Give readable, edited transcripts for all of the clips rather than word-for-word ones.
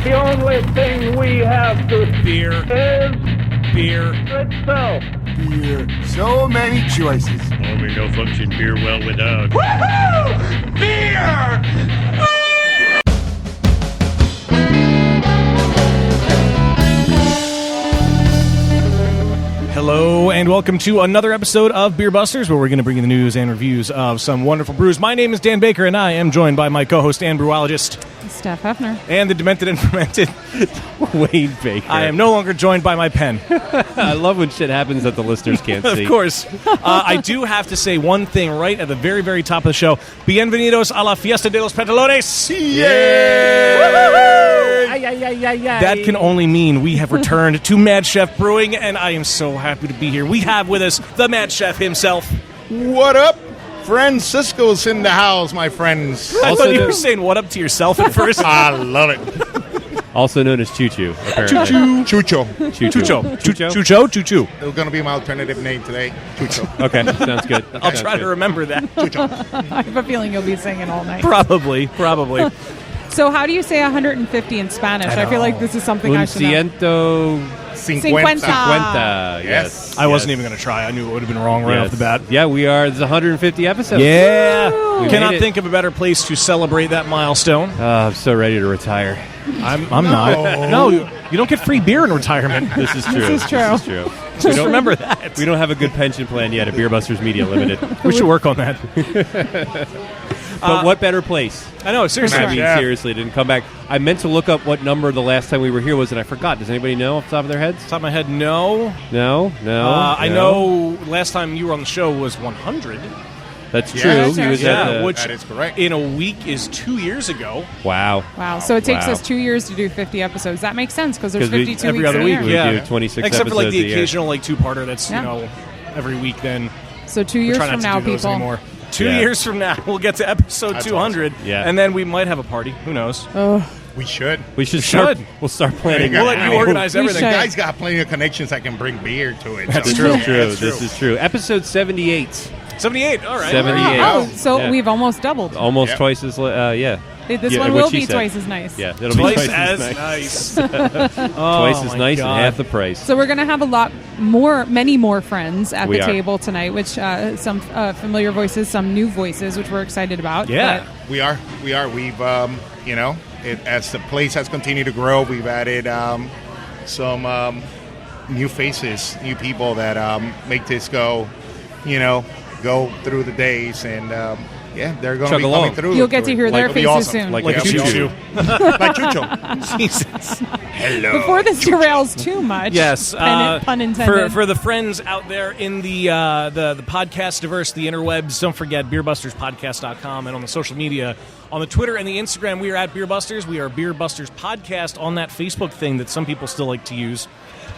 The only thing we have to Beer. is Beer. itself. Beer. So many choices. Only no function beer well without. Woohoo! Beer! Hello and welcome to another episode of Beer Busters, where we're going to bring you the news and reviews of some wonderful brews. My name is Dan Baker, and I am joined by my co-host and brewologist, Steph Hefner, and the demented and fermented Wade Baker. I am no longer joined by my pen. I love when shit happens that the listeners can't see. Of course. I do have to say one thing right at the very, very top of the show. Bienvenidos a la fiesta de los pantalones. That can only mean we have returned to Mad Chef Brewing, and I am so happy to be here. We have with us the Mad Chef himself. What up? Francisco's in the house, my friends. I thought you were saying what up to yourself at first. I love it. Also known as Choo Choo, apparently. Chucho. Chucho. Chucho. It's going to be my alternative name today. Chucho. Okay, sounds good. I'll try to remember that. I have a feeling you'll be singing all night. Probably. So how do you say 150 in Spanish? I feel like this is something I should know. 50. Yes. I wasn't even going to try. I knew it would have been wrong right off the bat. Yeah, we are. This is 150 episodes. Yeah. We Cannot made it. think of a better place to celebrate that milestone. I'm so ready to retire. I'm not. No, you don't get free beer in retirement. This is true. This is true. Just remember that. We don't have a good pension plan yet at Beer Busters Media Limited. We should work on that. But what better place? I know, seriously. I mean, seriously, didn't come back. I meant to look up what number the last time we were here was, and I forgot. Does anybody know off the top of their heads? Top of my head, no. No. I know last time you were on the show was 100. That's true. Yes, He was yeah, at the, which That is correct. in a week is 2 years ago. Wow. Wow. So it takes Wow. us 2 years to do 50 episodes. That makes sense because there's 'Cause we- 52 every weeks other in a week, year. We yeah. do 26 Except for like episodes the a year. occasional like two-parter that's, Yeah. every week then. So 2 We're years trying from not now, to do those people. anymore. 2 Yeah. years from now, we'll get to episode That's 200. awesome. Yeah. And then we might have a party. Who knows? We should. We should Should. We'll start planning. We'll let you organize We everything. should. Guys got plenty of connections. I can bring beer to it. That's So- true. Yeah, True. that's This is true. Episode 78. 78. All right. 78. Oh, so Yeah. we've almost doubled. Almost Yep. twice as, This yeah, one what will she be said. twice as nice. Yeah, it'll Twice be twice as nice. nice. Twice as my nice God. and half the price. So we're going to have many more friends at We the are. table tonight, which some familiar voices, some new voices, which we're excited about. Yeah. We are. We've, as the place has continued to grow, we've added some new faces, new people that make this go through the days, and they're going to Chug be along. coming through. You'll get to hear their It'll be faces awesome. soon. Like Like a a choo-choo. Like Chucho. Jesus. Hello. Before this derails too much. Yes. Pun intended. For the friends out there in the podcast diverse, the interwebs, don't forget beerbusterspodcast.com, and on the social media, on the Twitter and the Instagram, we are at Beer Busters. We are Beer Busters Podcast on that Facebook thing that some people still like to use.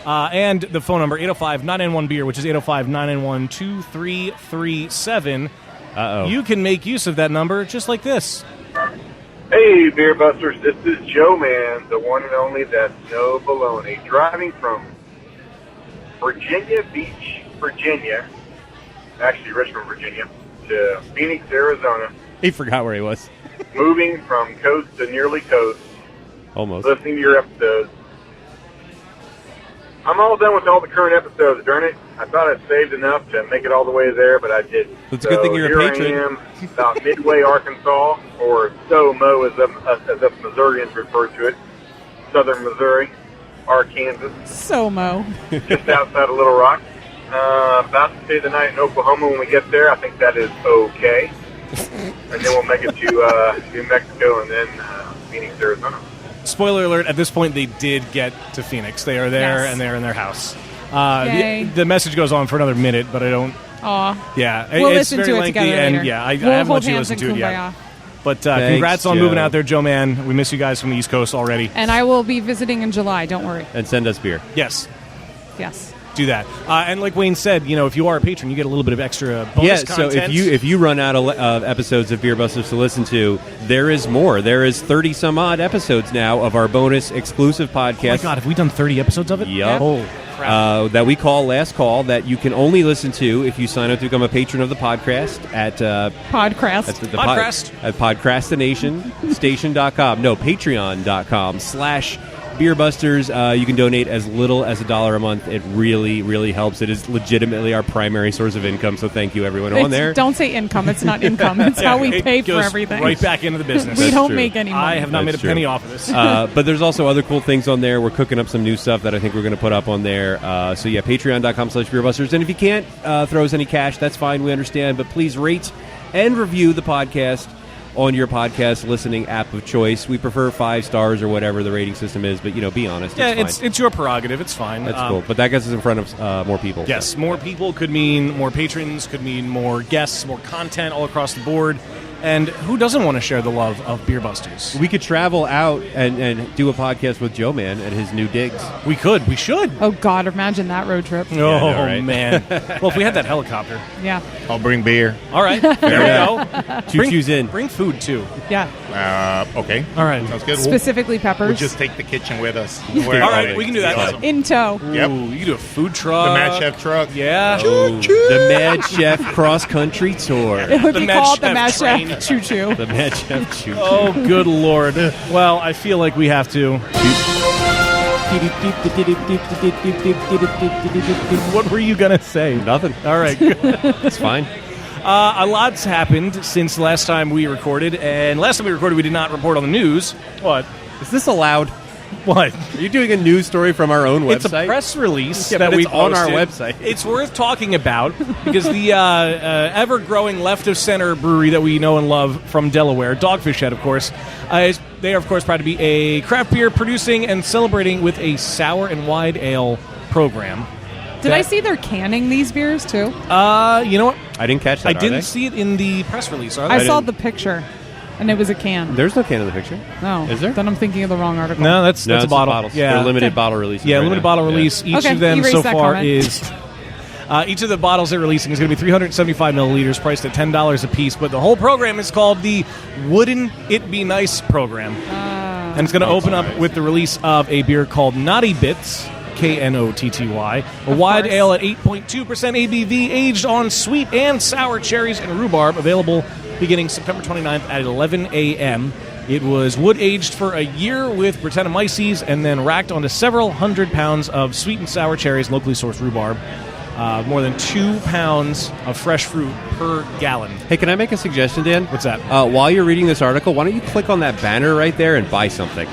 And the phone number, 805-991-BEER, which is 805-991-2337. Uh-oh. You can make use of that number just like this. Hey, Beer Busters, this is Joe Man, the one and only that's no baloney, driving from Virginia Beach, Virginia, actually Richmond, Virginia, to Phoenix, Arizona, He forgot where he was. moving from coast to nearly coast, Almost. listening to your episodes. I'm all done with all the current episodes, darn it. I thought I'd saved enough to make it all the way there, but I didn't. It's a good thing you're a here patron. I am, about Midway, Arkansas, or SoMo as us Missourians refer to it, Southern Missouri, Arkansas, Somo. just outside of Little Rock. About to stay the night in Oklahoma when we get there. I think that is okay. And then we'll make it to New Mexico and then Phoenix, Arizona. Spoiler alert, at this point they did get to Phoenix. They are there, Yes. and they're in their house. Yay. The message goes on for another minute, but I don't... Aw. Yeah, We'll it's listen very to it lengthy, together and later. yeah, I We'll haven't hold let you hands listen and to it kumbaya. yet. But Thanks, congrats on Joe. moving out there, Joe Man. We miss you guys from the East Coast already. And I will be visiting in July. Don't worry. And send us beer. Yes, Yes. do that. And like Wayne said, if you are a patron, you get a little bit of extra bonus So content. if you run out of episodes of Beer Busters to listen to, there is more. There is 30 some odd episodes now of our bonus exclusive Oh my podcast. God, have we done 30 episodes of it? Yup. Oh, that we call Last Call, that you can only listen to if you sign up to become a patron of the podcast at Podcast. at podcastinationstation.com. No, patreon.com/beerbusters. You can donate as little as $1 a month. It really, really helps. It is legitimately our primary source of income, so thank you, everyone on there. Don't say income. It's not income. It's how we pay for everything. Right back into the business. We don't true. make any money. I have not made a penny off of this. But there's also other cool things on there. We're cooking up some new stuff that I think we're going to put up on there. So yeah, patreon.com/beerbusters. And if you can't throw us any cash, that's fine. We understand. But please rate and review the podcast on your podcast listening app of choice. We prefer 5 stars or whatever the rating system is, but be honest. Yeah, it's fine. it's your prerogative. It's fine. That's cool. But that gets us in front of more people. Yes, so. More people could mean more patrons, could mean more guests, more content all across the board. And who doesn't want to share the love of Beer Busters? We could travel out and do a podcast with Joe Man at his new digs. We could. We should. Oh, God, imagine that road trip. Oh, know, right? man. Well, if we had that helicopter. Yeah. I'll bring beer. All right. There we go. Choo-choo's in. Bring food, too. Yeah. Okay. All right. Sounds good. Specifically peppers. We'll just take the kitchen with us. All right. We can do that. Awesome. In tow. Yep. Ooh, you can do a food truck. The Mad Chef truck. Yeah. The Mad Chef cross country tour. It would The be Mad called the Chef Mad train. Chef Choo Choo. The Mad Chef Choo. Oh, good Lord. Well, I feel like we have to. What were you going to say? Nothing. All right. Good. It's fine. A lot's happened since last time we recorded, and last time we recorded, we did not report on the news. What? Is this allowed? What? Are you doing a news story from our own website? It's a press release Yeah, that but we it's on our posted. website. It's worth talking about because the ever-growing left-of-center brewery that we know and love from Delaware, Dogfish Head, of course, they are, of course, proud to be a craft beer producing and celebrating with a sour and wide ale program. Did I see they're canning these beers, too? You know what? I didn't catch that. I didn't see it in the press release. Are they? I saw the picture, and it was a can. There's no can in the picture. No. Is there? Then I'm thinking of the wrong article. No, that's No, a it's bottle. bottles. Yeah, They're limited bottle releases. Yeah, right limited now. bottle Yeah. release. Each Okay, of them erase so that far comment. is. Each of the bottles they're releasing is going to be 375 milliliters, priced at $10 a piece. But the whole program is called the Wouldn't It Be Nice program. And it's going to open up with the release of a beer called Naughty Bits, Knotty, a wide course. ale at 8.2% ABV, aged on sweet and sour cherries and rhubarb, available beginning September 29th at 11 a.m. It was wood-aged for a year with Brettanomyces and then racked onto several hundred pounds of sweet and sour cherries and locally sourced rhubarb. More than 2 pounds of fresh fruit per gallon. Hey, can I make a suggestion, Dan? What's that? While you're reading this article, why don't you click on that banner right there and buy something?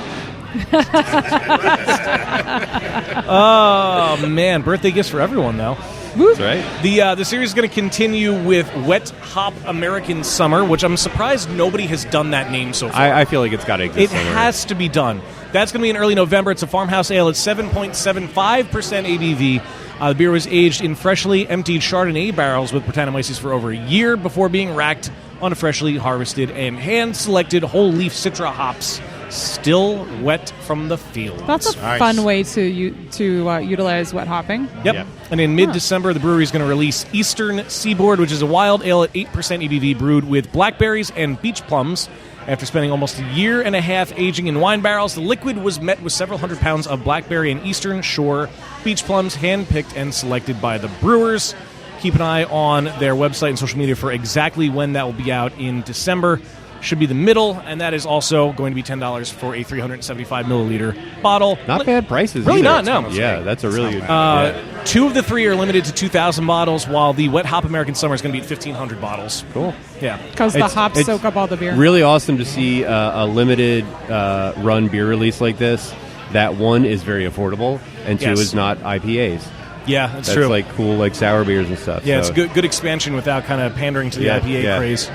Oh, man. Birthday gifts for everyone, though. That's right. The series is going to continue with Wet Hop American Summer, which I'm surprised nobody has done that name so far. I feel like it's got to exist It somewhere. has to be done. That's going to be in early November. It's a farmhouse ale. It's 7.75% ABV. The beer was aged in freshly emptied Chardonnay barrels with Brettanomyces for over a year before being racked on freshly harvested and hand-selected whole-leaf Citra hops, still wet from the fields. That's a Nice. fun way to utilize wet hopping. Yep. Yeah. And in mid-December, the brewery is going to release Eastern Seaboard, which is a wild ale at 8% ABV brewed with blackberries and beach plums. After spending almost a year and a half aging in wine barrels, the liquid was met with several hundred pounds of blackberry and Eastern Shore beach plums, hand-picked and selected by the brewers. Keep an eye on their website and social media for exactly when that will be out in December. Should be the middle, and that is also going to be $10 for a 375 milliliter bottle. Not bad prices. Really either. not, no. Yeah, that's a really good. 2 of the 3 are limited to 2,000 bottles, while the Wet Hop American Summer is going to be at 1,500 bottles. Cool. Yeah. Because the hops it's soak up all the beer. Really awesome to see a limited run beer release like this. That one is very affordable, and 2 Yes. is not IPAs. Yeah, that's That's true. like cool, like sour beers and stuff. Yeah, so. it's good expansion without kind of pandering to the Yeah, IPA yeah. craze.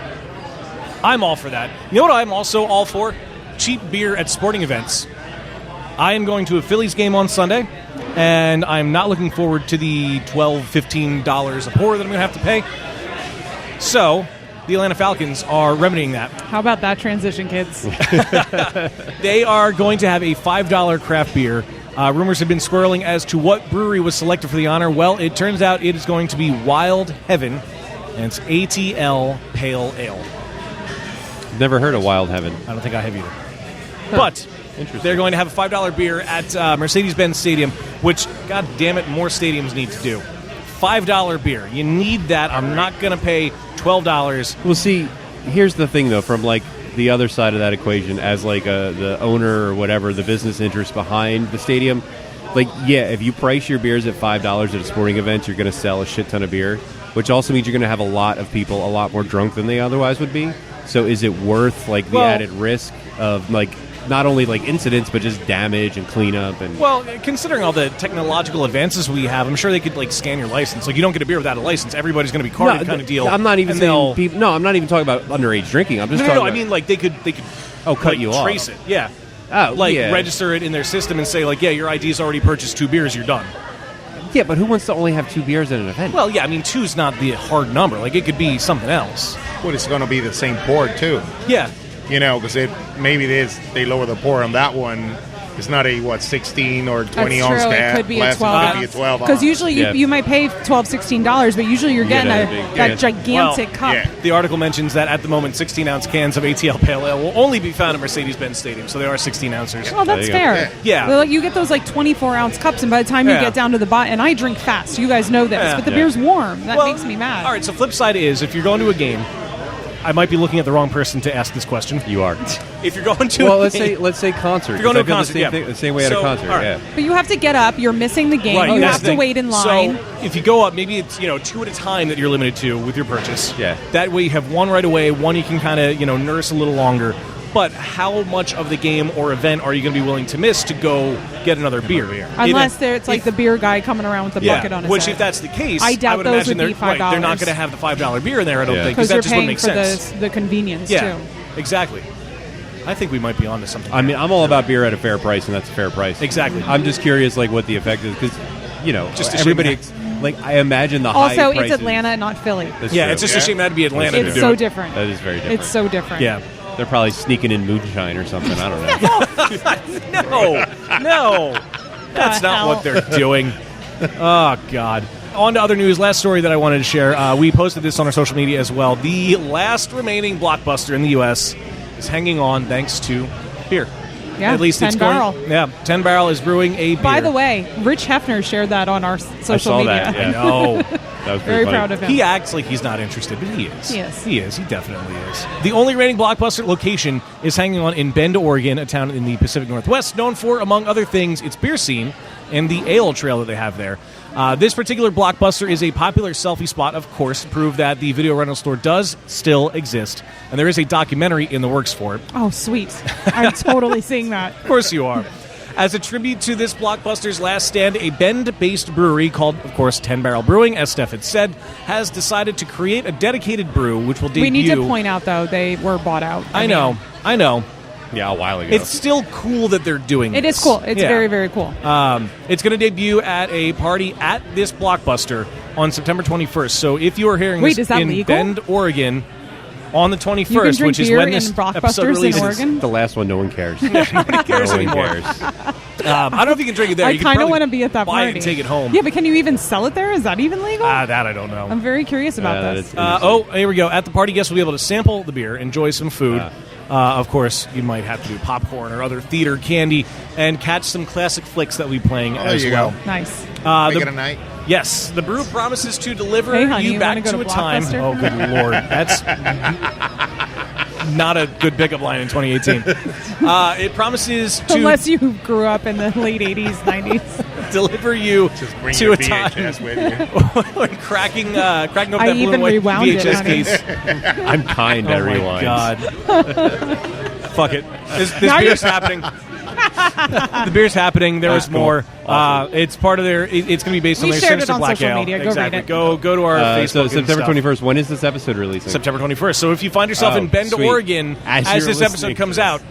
I'm all for that. You know what I'm also all for? Cheap beer at sporting events. I am going to a Phillies game on Sunday, and I'm not looking forward to the $12, $15 a pour that I'm going to have to pay. So, the Atlanta Falcons are remedying that. How about that transition, kids? They are going to have a $5 craft beer. Rumors have been swirling as to what brewery was selected for the honor. Well, it turns out it is going to be Wild Heaven, and it's ATL Pale Ale. Never heard of Wild Heaven. I don't think I have either. But Interesting. they're going to have a $5 beer at Mercedes-Benz Stadium, which, god damn it, more stadiums need to do. $5 beer. You need that. I'm not going to pay $12. Well, see, here's the thing, though, from like the other side of that equation, as like the owner or whatever, the business interest behind the stadium. Like, yeah, if you price your beers at $5 at a sporting event, you're going to sell a shit ton of beer, which also means you're going to have a lot of people a lot more drunk than they otherwise would be. So is it worth like the added risk of like not only like incidents but just damage and cleanup and Well, considering all the technological advances we have, I'm sure they could like scan your license. Like you don't get a beer without a license. Everybody's going to be carded kind of deal. I'm not even And saying they'll- people, no, I'm not even talking about underage drinking. I'm just No, talking I about, mean like they could cut like, you off. trace it. Yeah. Oh, Like yeah. register it in their system and say like, yeah, your ID's already purchased 2 beers, you're done. Yeah, but who wants to only have 2 beers at an event? Well, yeah, I mean 2's not the hard number. Like it could be something else. Well, it's going to be the same pour too. Yeah. You know, because they lower the pour on that one. It's not a 16 or 20 That's ounce true. It tab. could be a Last 12 one could be a ounce. 12 Because ounce. usually you might pay $12-16, but usually you're getting get a a, big- that yeah. gigantic Well, cup. yeah. The article mentions that at the moment 16-ounce cans of ATL Pale Ale will only be found at Mercedes-Benz Stadium, so they are 16-ouncers. Well, that's you go. fair. Yeah. They're like, you get those like 24-ounce cups, and by the time you Yeah. get down to the bottom, and I drink fast. You guys know this, Yeah. but the Yeah. beer's warm. That Well, makes me mad. All right, so flip side is if you're going to a game, I might be looking at the wrong person to ask this question. You are. If you're going to Well, a let's game, say concert. If you're going to a 'cause I concert, feel yeah. the same, the same way at a So, concert. all right. Yeah. But you have to get up. You're missing the game. right, you that's have the to thing. wait in line. So if you go up, maybe it's 2 at a time that you're limited to with your purchase. Yeah. That way you have one right away, one you can kind of nurse a little longer. But how much of the game or event are you going to be willing to miss to go get another beer? Unless it's like the beer guy coming around with the bucket on his Which, head. if that's the case, I doubt would those imagine would be they're they're not $5. going to have the $5 beer in there. I don't Yeah. think because because that you're just paying wouldn't make for sense. the convenience Yeah, too. exactly. I think we might be onto something. I mean, I'm all about beer at a fair price, and that's a fair price. Exactly. I'm just curious, like, what the effect is, because, Just a everybody, shame like, I imagine the high Also, prices. it's Atlanta, not Philly. That's Yeah, true. it's just a shame that to be Atlanta to It's do so it. different. That is very different. It's so different. Yeah. They're probably sneaking in moonshine or something. I don't know. No. That's not what they're doing. Oh, God. On to other news. Last story that I wanted to share. We posted this on our social media as well. The last remaining Blockbuster in the U.S. is hanging on thanks to beer. Yeah, At least 10 it's going. Barrel. Yeah, 10 Barrel is brewing a beer. By the way, Rich Hefner shared that on our social saw media. that, yeah. No. That was Very funny. proud of him. He acts like he's not interested, but he is. He is. He is. He definitely is. The only reigning Blockbuster location is hanging on in Bend, Oregon, a town in the Pacific Northwest, known for, among other things, its beer scene and the ale trail that they have there. This particular Blockbuster is a popular selfie spot, of course, to prove that the video rental store does still exist. And there is a documentary in the works for it. Oh, sweet. I'm totally seeing that. Of course you are. As a tribute to this Blockbuster's last stand, a Bend-based brewery called, of course, 10 Barrel Brewing, as Steph had said, has decided to create a dedicated brew, which will debut... We need to point out, though, they were bought out. I know. Yeah, a while ago. It's still cool that they're doing It this. is cool. It's Yeah. very, very cool. It's going to debut at a party at this Blockbuster on September 21st. So if you are hearing Wait, this is that in legal? Bend, Oregon, on the 21st, You can drink which is beer when in this Blockbusters episode in releases. Oregon? the last one. No one cares. Nobody cares no one anymore. cares. I don't know if you can drink it there. I You can kind of probably want to be at that buy party. it and take it home. Yeah, but can you even sell it there? Is that even legal? That I don't know. I'm very curious about this. Here we go. At the party, guests will be able to sample the beer, enjoy some food. Of course, you might have to do popcorn or other theater candy and catch some classic flicks that we'll be playing as you well. go. Nice. Make it a night. Yes, the brew promises to deliver Hey, honey, you you back wanna go to to a time. Blockbuster? Oh, good lord, that's not a good pickup line in 2018. It promises to Unless you grew up in the late 80s, 90s. deliver you Just bring to your a time VHS with you. when cracking open I that blue even and white rewound it, VHS honey. case. I'm kind to Oh my rewind. god! Fuck it. This Now beer's happening. The beer's happening. There was cool. more. Awesome. It's part of their. It's going to be based on We their shared it Sinister on Black social Ale. media. Go Exactly. read it. Go to our Facebook. So and September stuff. 21st. When is this episode releasing? September 21st. So if you find yourself Oh, in Bend, sweet. Oregon, As as you're this episode listening comes to out,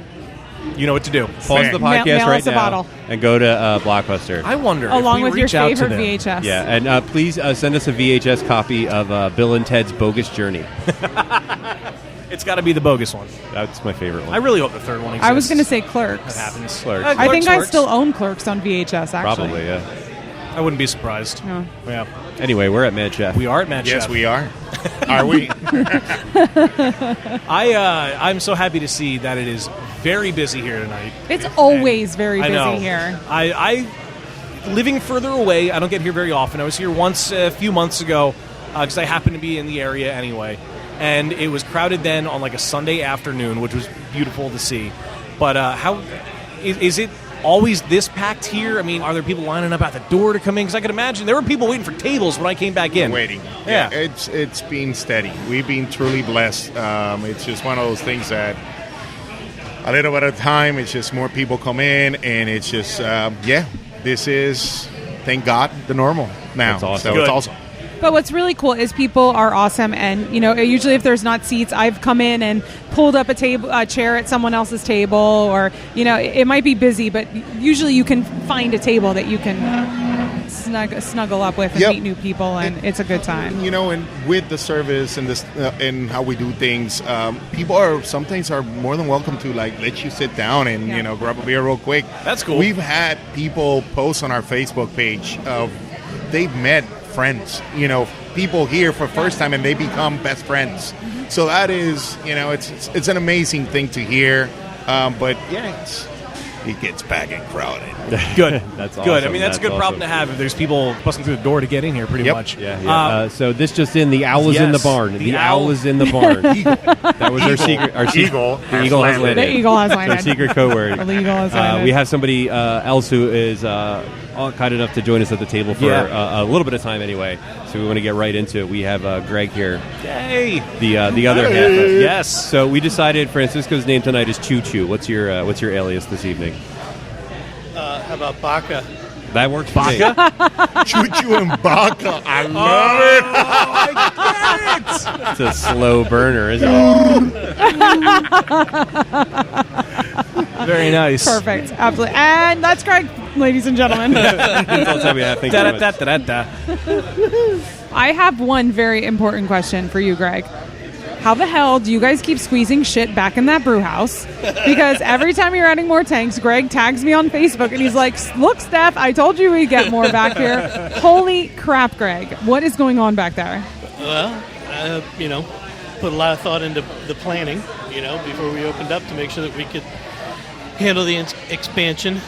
you know what to do. Pause the Mail- podcast mail right us a now bottle. and go to Blockbuster. I wonder Along if we with your reach out to favorite them. VHS. Yeah, and please send us a VHS copy of Bill and Ted's Bogus Journey. It's got to be the bogus one. That's my favorite one. I really hope the third one exists. I was going to say Clerks. that happens. Clerks. I think I works. still own Clerks on VHS, actually. Probably, yeah. I wouldn't be surprised. No. Yeah. Anyway, we're at Mad Chef. We are at Mad Yes, Chef. we are. Are we? I'm so happy to see that it is very busy here tonight. It's always very I know. busy here. I living further away, I don't get here very often. I was here once a few months ago because I happened to be in the area anyway. And it was crowded then on like a Sunday afternoon, which was beautiful to see. But how is it always this packed here? I mean, are there people lining up at the door to come in? Because I could imagine there were people waiting for tables when I came back in. Waiting. Yeah. It's been steady. We've been truly blessed. It's just one of those things that a little bit at a time, it's just more people come in, and it's just, this is, thank God, the normal now. That's awesome. So it's awesome. But what's really cool is people are awesome, and usually if there's not seats, I've come in and pulled up a chair at someone else's table, or it might be busy, but usually you can find a table that you can snuggle up with and meet new people, and it's a good time. And with the service and this and how we do things, people sometimes are more than welcome to let you sit down and grab a beer real quick. That's cool. We've had people post on our Facebook page of they've met friends, people here for first time, and they become best friends. So that is, it's an amazing thing to hear. But it gets back and crowded. Good. That's awesome. Good. I mean, that's a good problem awesome. to have if there's people busting through the door to get in here pretty much. Yeah. So this just in, the owl is in the barn. The owl is in the barn. That was our secret. Our eagle. The eagle has landed. The eagle has landed. Our secret code word. The eagle has landed. We have somebody else who is kind enough to join us at the table for a little bit of time anyway. So we want to get right into it. We have Greg here. Yay! The other half. Yes. So we decided Francisco's name tonight is Choo Choo. What's your alias this evening? How about Baca? That works for me. Choo Choo and Baca. I love it. I get it! It's a slow burner, isn't it? Very nice. Perfect. Absolutely. And that's Greg, ladies and gentlemen. That's all the time we have. Thank you very much. I have one very important question for you, Greg. How the hell do you guys keep squeezing shit back in that brew house? Because every time you're adding more tanks, Greg tags me on Facebook and he's like, look, Steph, I told you we'd get more back here. Holy crap, Greg. What is going on back there? Well, put a lot of thought into the planning, before we opened up to make sure that we could handle the expansion.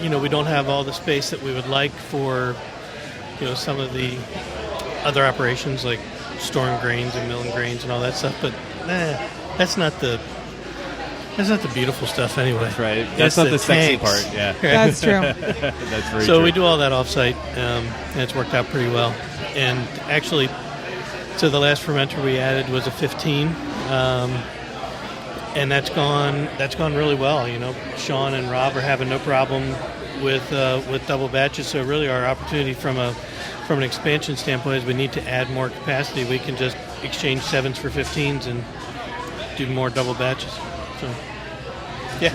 We don't have all the space that we would like for, some of the other operations like storing grains and milling grains and all that stuff, but that's not the beautiful stuff anyway. That's right. That's not the sexy part. Yeah, that's true. That's very so true. we do all that offsite, and it's worked out pretty well. And actually, so the last fermenter we added was a 15, and that's gone really well. Sean and Rob are having no problem with double batches. So really, our opportunity from an expansion standpoint is we need to add more capacity. We can just exchange 7s for 15s and do more double batches. So,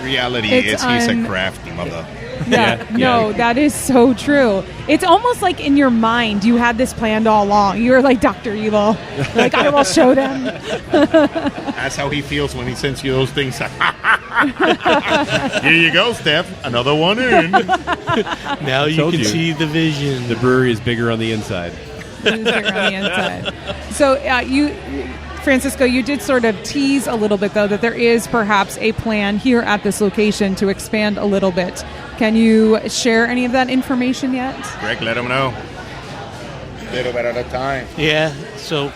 Reality is he's a crafty mother. No, that is so true. It's almost like in your mind you had this planned all along. You're like Dr. Evil. You're like, I will show them. That's how he feels when he sends you those things. Here you go, Steph. Another one in. Now you can see the vision. The brewery is bigger on the inside. It's bigger on the inside. So Francisco, you did sort of tease a little bit, though, that there is perhaps a plan here at this location to expand a little bit. Can you share any of that information yet? Greg, let him know. A little bit at a time. Yeah, so,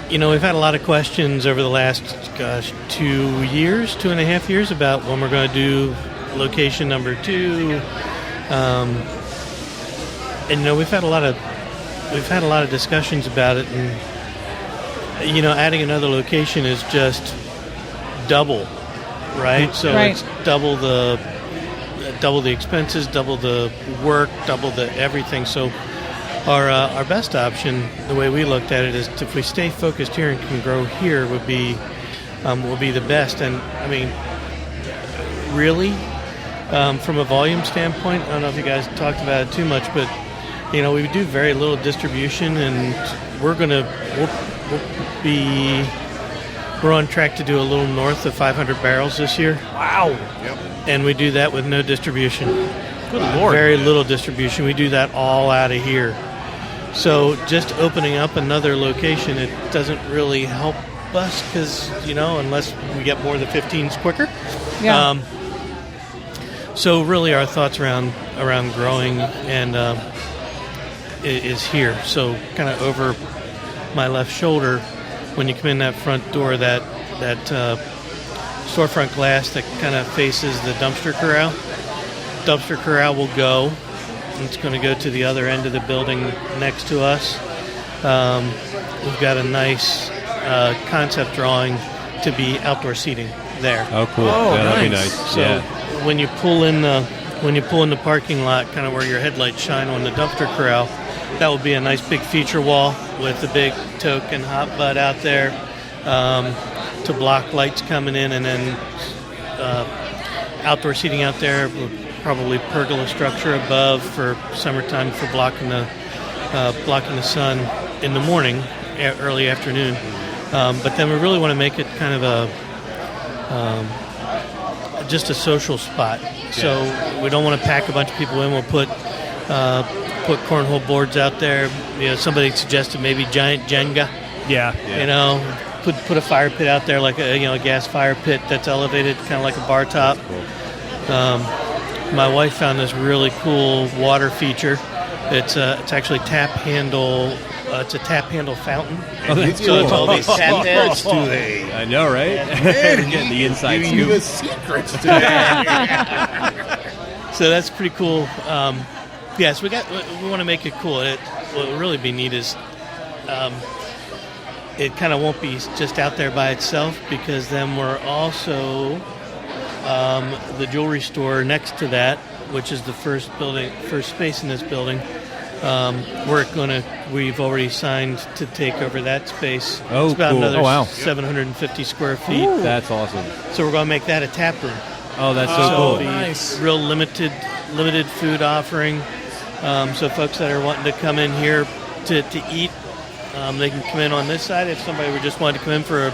we've had a lot of questions over the last, 2.5 years about when we're going to do location number 2. And, we've had a lot of discussions about it, and adding another location is just double, right? So it's double the expenses, double the work, double the everything. So our best option, the way we looked at it, is if we stay focused here and can grow here, will be the best. And I mean, really, from a volume standpoint, I don't know if you guys talked about it too much, but we do very little distribution, and we're on track to do a little north of 500 barrels this year. Wow. Yep. And we do that with no distribution. Good Lord. Very little distribution. We do that all out of here. So just opening up another location, it doesn't really help us because, unless we get more than 15s quicker. Yeah. So really our thoughts around growing and is here. So kind of over my left shoulder, when you come in that front door, that storefront glass that kind of faces the dumpster corral. Dumpster corral will go. It's going to go to the other end of the building next to us. We've got a nice concept drawing to be outdoor seating there. Oh, cool. That'd be nice. So when you pull in the parking lot, kind of where your headlights shine on the dumpster corral, that will be a nice big feature wall with a big token hot bud out there to block lights coming in, and then outdoor seating out there. Probably pergola structure above for summertime for blocking the sun in the morning, early afternoon. But then we really want to make it kind of just a social spot. So we don't want to pack a bunch of people in. We'll put cornhole boards out there. Somebody suggested maybe giant Jenga. Yeah. Put a fire pit out there, like a gas fire pit that's elevated, kind of like a bar top. My wife found this really cool water feature. It's actually tap handle. It's a tap handle fountain. Oh, that's so it's all cool. these tap handles. today. I know, right? Getting the inside Giving you scoop. the secrets today. So that's pretty cool. Yes, we want to make it cool. What would really be neat is it kind of won't be just out there by itself, because then we're also the jewelry store next to that, which is the first space in this building. We've already signed to take over that space. Oh, it's about cool. another 750 square feet. Ooh. That's awesome. So we're going to make that a tap room. Oh, that's so It'll cool. be Nice. Real limited food offering. So folks that are wanting to come in here to eat, they can come in on this side. If somebody would just wanted to come in for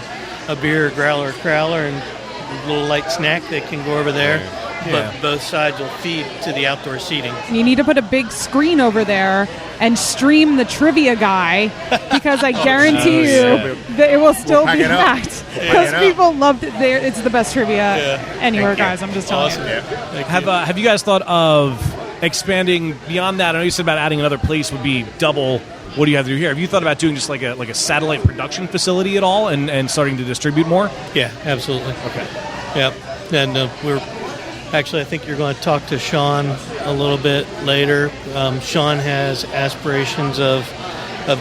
a beer, or growler, or crowler, and a little light snack, they can go over there. Yeah. But both sides will feed to the outdoor seating. You need to put a big screen over there and stream the trivia guy, because I guarantee you that it will still pack be it up. packed. Because it up. people loved it there. It's the best trivia anywhere, Thank you. guys. I'm just telling Awesome. you. Thank you. Have you guys thought of expanding beyond that? I know you said about adding another place would be double. What do you have to do here? Have you thought about doing just like a satellite production facility at all, and starting to distribute more? Yeah, absolutely. Okay. Yep. And actually, I think you're going to talk to Sean a little bit later. Sean has aspirations of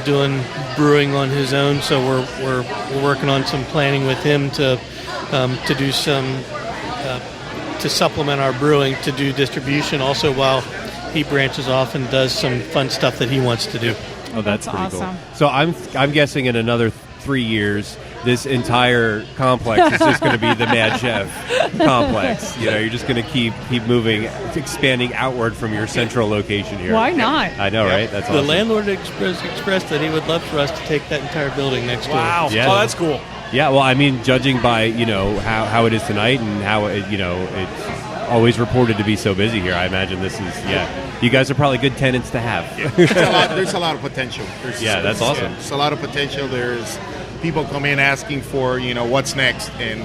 doing brewing on his own, so we're working on some planning with him to do some to supplement our brewing, to do distribution also, while he branches off and does some fun stuff that he wants to do. Oh, that's pretty awesome. cool. So I'm guessing in another 3 years, this entire complex is just going to be the Mad Chef complex. You're just going to keep moving, expanding outward from your central location here. Why not? I know, right? That's The awesome. landlord expressed that he would love for us to take that entire building next door. Wow. Yeah. Oh, that's cool. Yeah, well, I mean, judging by how it is tonight and how it's always reported to be so busy here, I imagine this is You guys are probably good tenants to have. There's a lot of potential. That's awesome. There's a lot of potential. There's people come in asking for what's next, and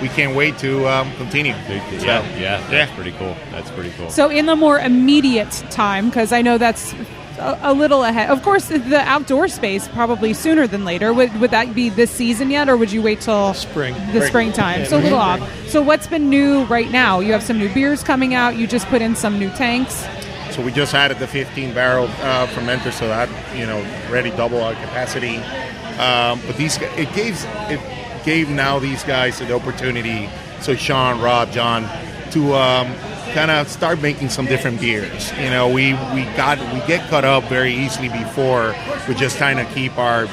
we can't wait to continue. That's pretty cool. That's pretty cool. So in the more immediate time, because I know that's a little ahead. Of course, the outdoor space probably sooner than later. Would that be this season yet, or would you wait till springtime? Yeah, So a little off. So what's been new right now? You have some new beers coming out. You just put in some new tanks. So we just added the 15-barrel fermenter, so that ready double our capacity. But it gave now these guys the opportunity. So Sean, Rob, John, to kind of start making some different beers. We get caught up very easily before. We just kind of keep our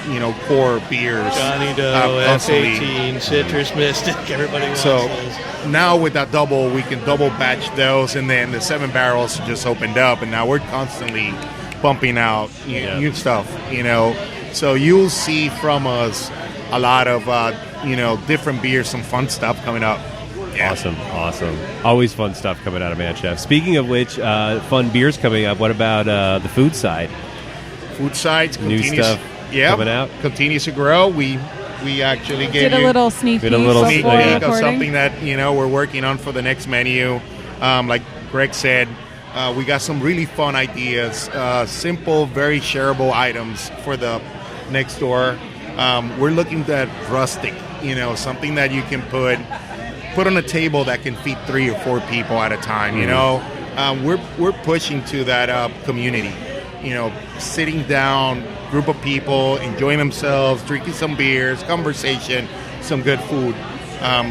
core beers. Johnny Doe, constantly. F18, Citrus Mystic, everybody wants So those. now with that double, we can double batch those, and then the 7 barrels just opened up, and now we're constantly pumping out new stuff. So you'll see from us a lot of different beers, some fun stuff coming up. Yeah. Awesome. Always fun stuff coming out of Man Chef. Speaking of which, fun beers coming up. What about the food side? Food sides New continues, stuff coming out. Continues to grow. We actually Did a little sneak peek sneak before peek of recording. something that we're working on for the next menu. Like Greg said, we got some really fun ideas, simple, very shareable items for the next door. We're looking at rustic, something that you can put on a table that can feed 3 or 4 people at a time. We're pushing to that community. Sitting down, group of people, enjoying themselves, drinking some beers, conversation, some good food.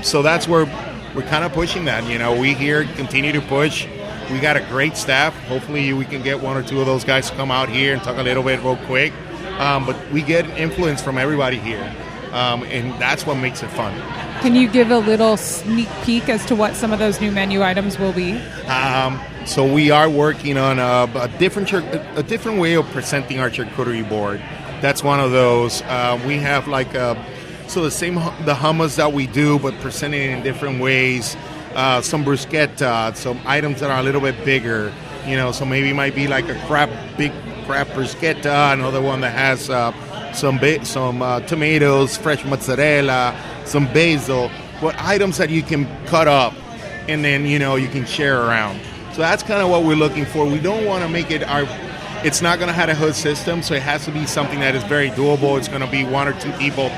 So that's where we're kind of pushing that. We here continue to push. We got a great staff. Hopefully we can get 1 or 2 of those guys to come out here and talk a little bit real quick. But we get influence from everybody here. And that's what makes it fun. Can you give a little sneak peek as to what some of those new menu items will be? So we are working on a different way of presenting our charcuterie board. That's one of those. We have the hummus that we do, but presenting it in different ways. Some bruschetta, some items that are a little bit bigger. So maybe it might be like big crab bruschetta, another one that has some tomatoes, fresh mozzarella, some basil, but items that you can cut up and then you can share around. So that's kind of what we're looking for. We don't want to make it it's not going to have a hood system, so it has to be something that is very doable. It's going to be 1 or 2 people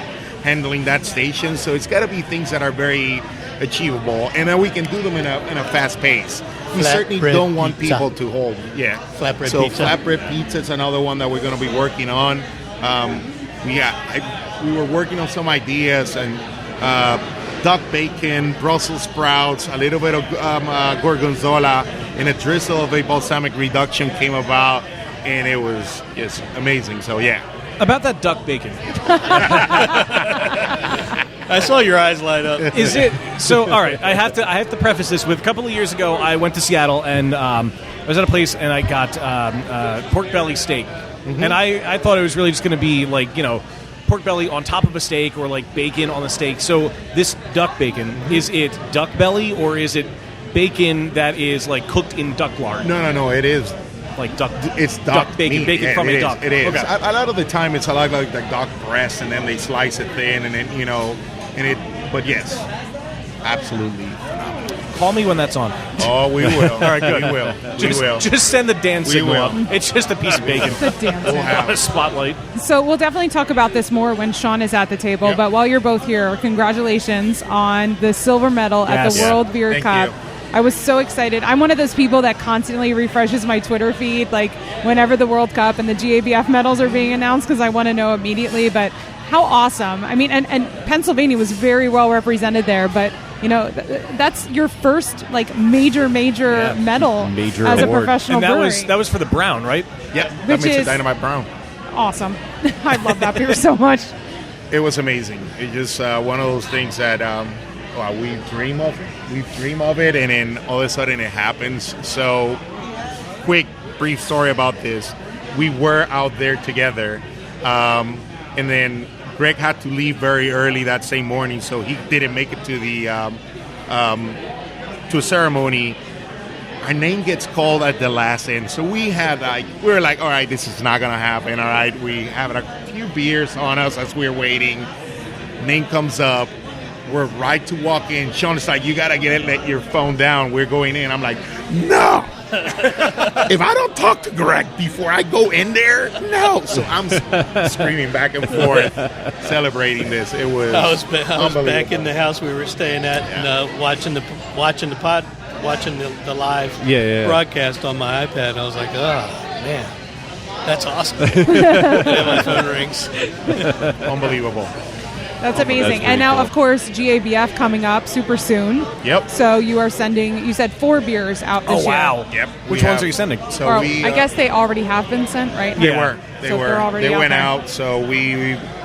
handling that station, so it's got to be things that are very achievable, and then we can do them in a fast pace. We certainly don't want people to hold. Yeah, flatbread so pizza. Flatbread pizza is another one that we're going to be working on. We were working on some ideas and duck bacon, Brussels sprouts, a little bit of gorgonzola, and a drizzle of a balsamic reduction came about, and it was just amazing. So yeah. About that duck bacon. I saw your eyes light up. Is it so? All right, I have to preface this with a couple of years ago. I went to Seattle and I was at a place and I got pork belly steak, and I thought it was really just going to be pork belly on top of a steak or like bacon on the steak. So this duck bacon, is it duck belly or is it bacon that is like cooked in duck lard? No, it is. Like duck, it's duck bacon, meat. bacon from a duck. It is. Okay. A lot of the time, it's a lot like the duck breast, and then they slice it thin, and then and it. But yes, absolutely phenomenal. Call me when that's on. Oh, we will. All right, good. We will. Just send the dance We signal will. up. It's just a piece of bacon. The dance signal. Not a spotlight. So we'll definitely talk about this more when Sean is at the table. Yep. But while you're both here, congratulations on the silver medal at the Yes. World Beer Thank Cup. you. I was so excited. I'm one of those people that constantly refreshes my Twitter feed, like whenever the World Cup and the GABF medals are being announced, because I want to know immediately. But how awesome! I mean, and Pennsylvania was very well represented there. But that's your first major medal Major as a award. professional And that brewery. was for the brown, right? Yeah, Which that makes is- it Dynamite Brown. awesome. I love that beer so much. It was amazing. It's just one of those things that we dream of it. We dream of it, and then all of a sudden it happens. So, brief story about this. We were out there together, and then Greg had to leave very early that same morning, so he didn't make it to the to a ceremony. Our name gets called at the last end, so we were like, all right, this is not gonna happen. All right, we have a few beers on us as we're waiting. Name comes up. We're right to walk in. Sean is like, you gotta let your phone down. We're going in. I'm like, no. If I don't talk to Greg before I go in there, no. So I'm screaming back and forth, celebrating this. It was. I was back in the house we were staying at, and watching the live broadcast on my iPad. And I was like, oh man, that's awesome. And my phone rings. Unbelievable. That's amazing. pretty And now, cool. of course, GABF coming up super soon. Yep. So you are sending, you said 4 beers out this Oh wow! Yep. Which ones are you sending? So year. Or, we. I guess they already have been sent, right? They were. They So were. they're already They out went there. out. So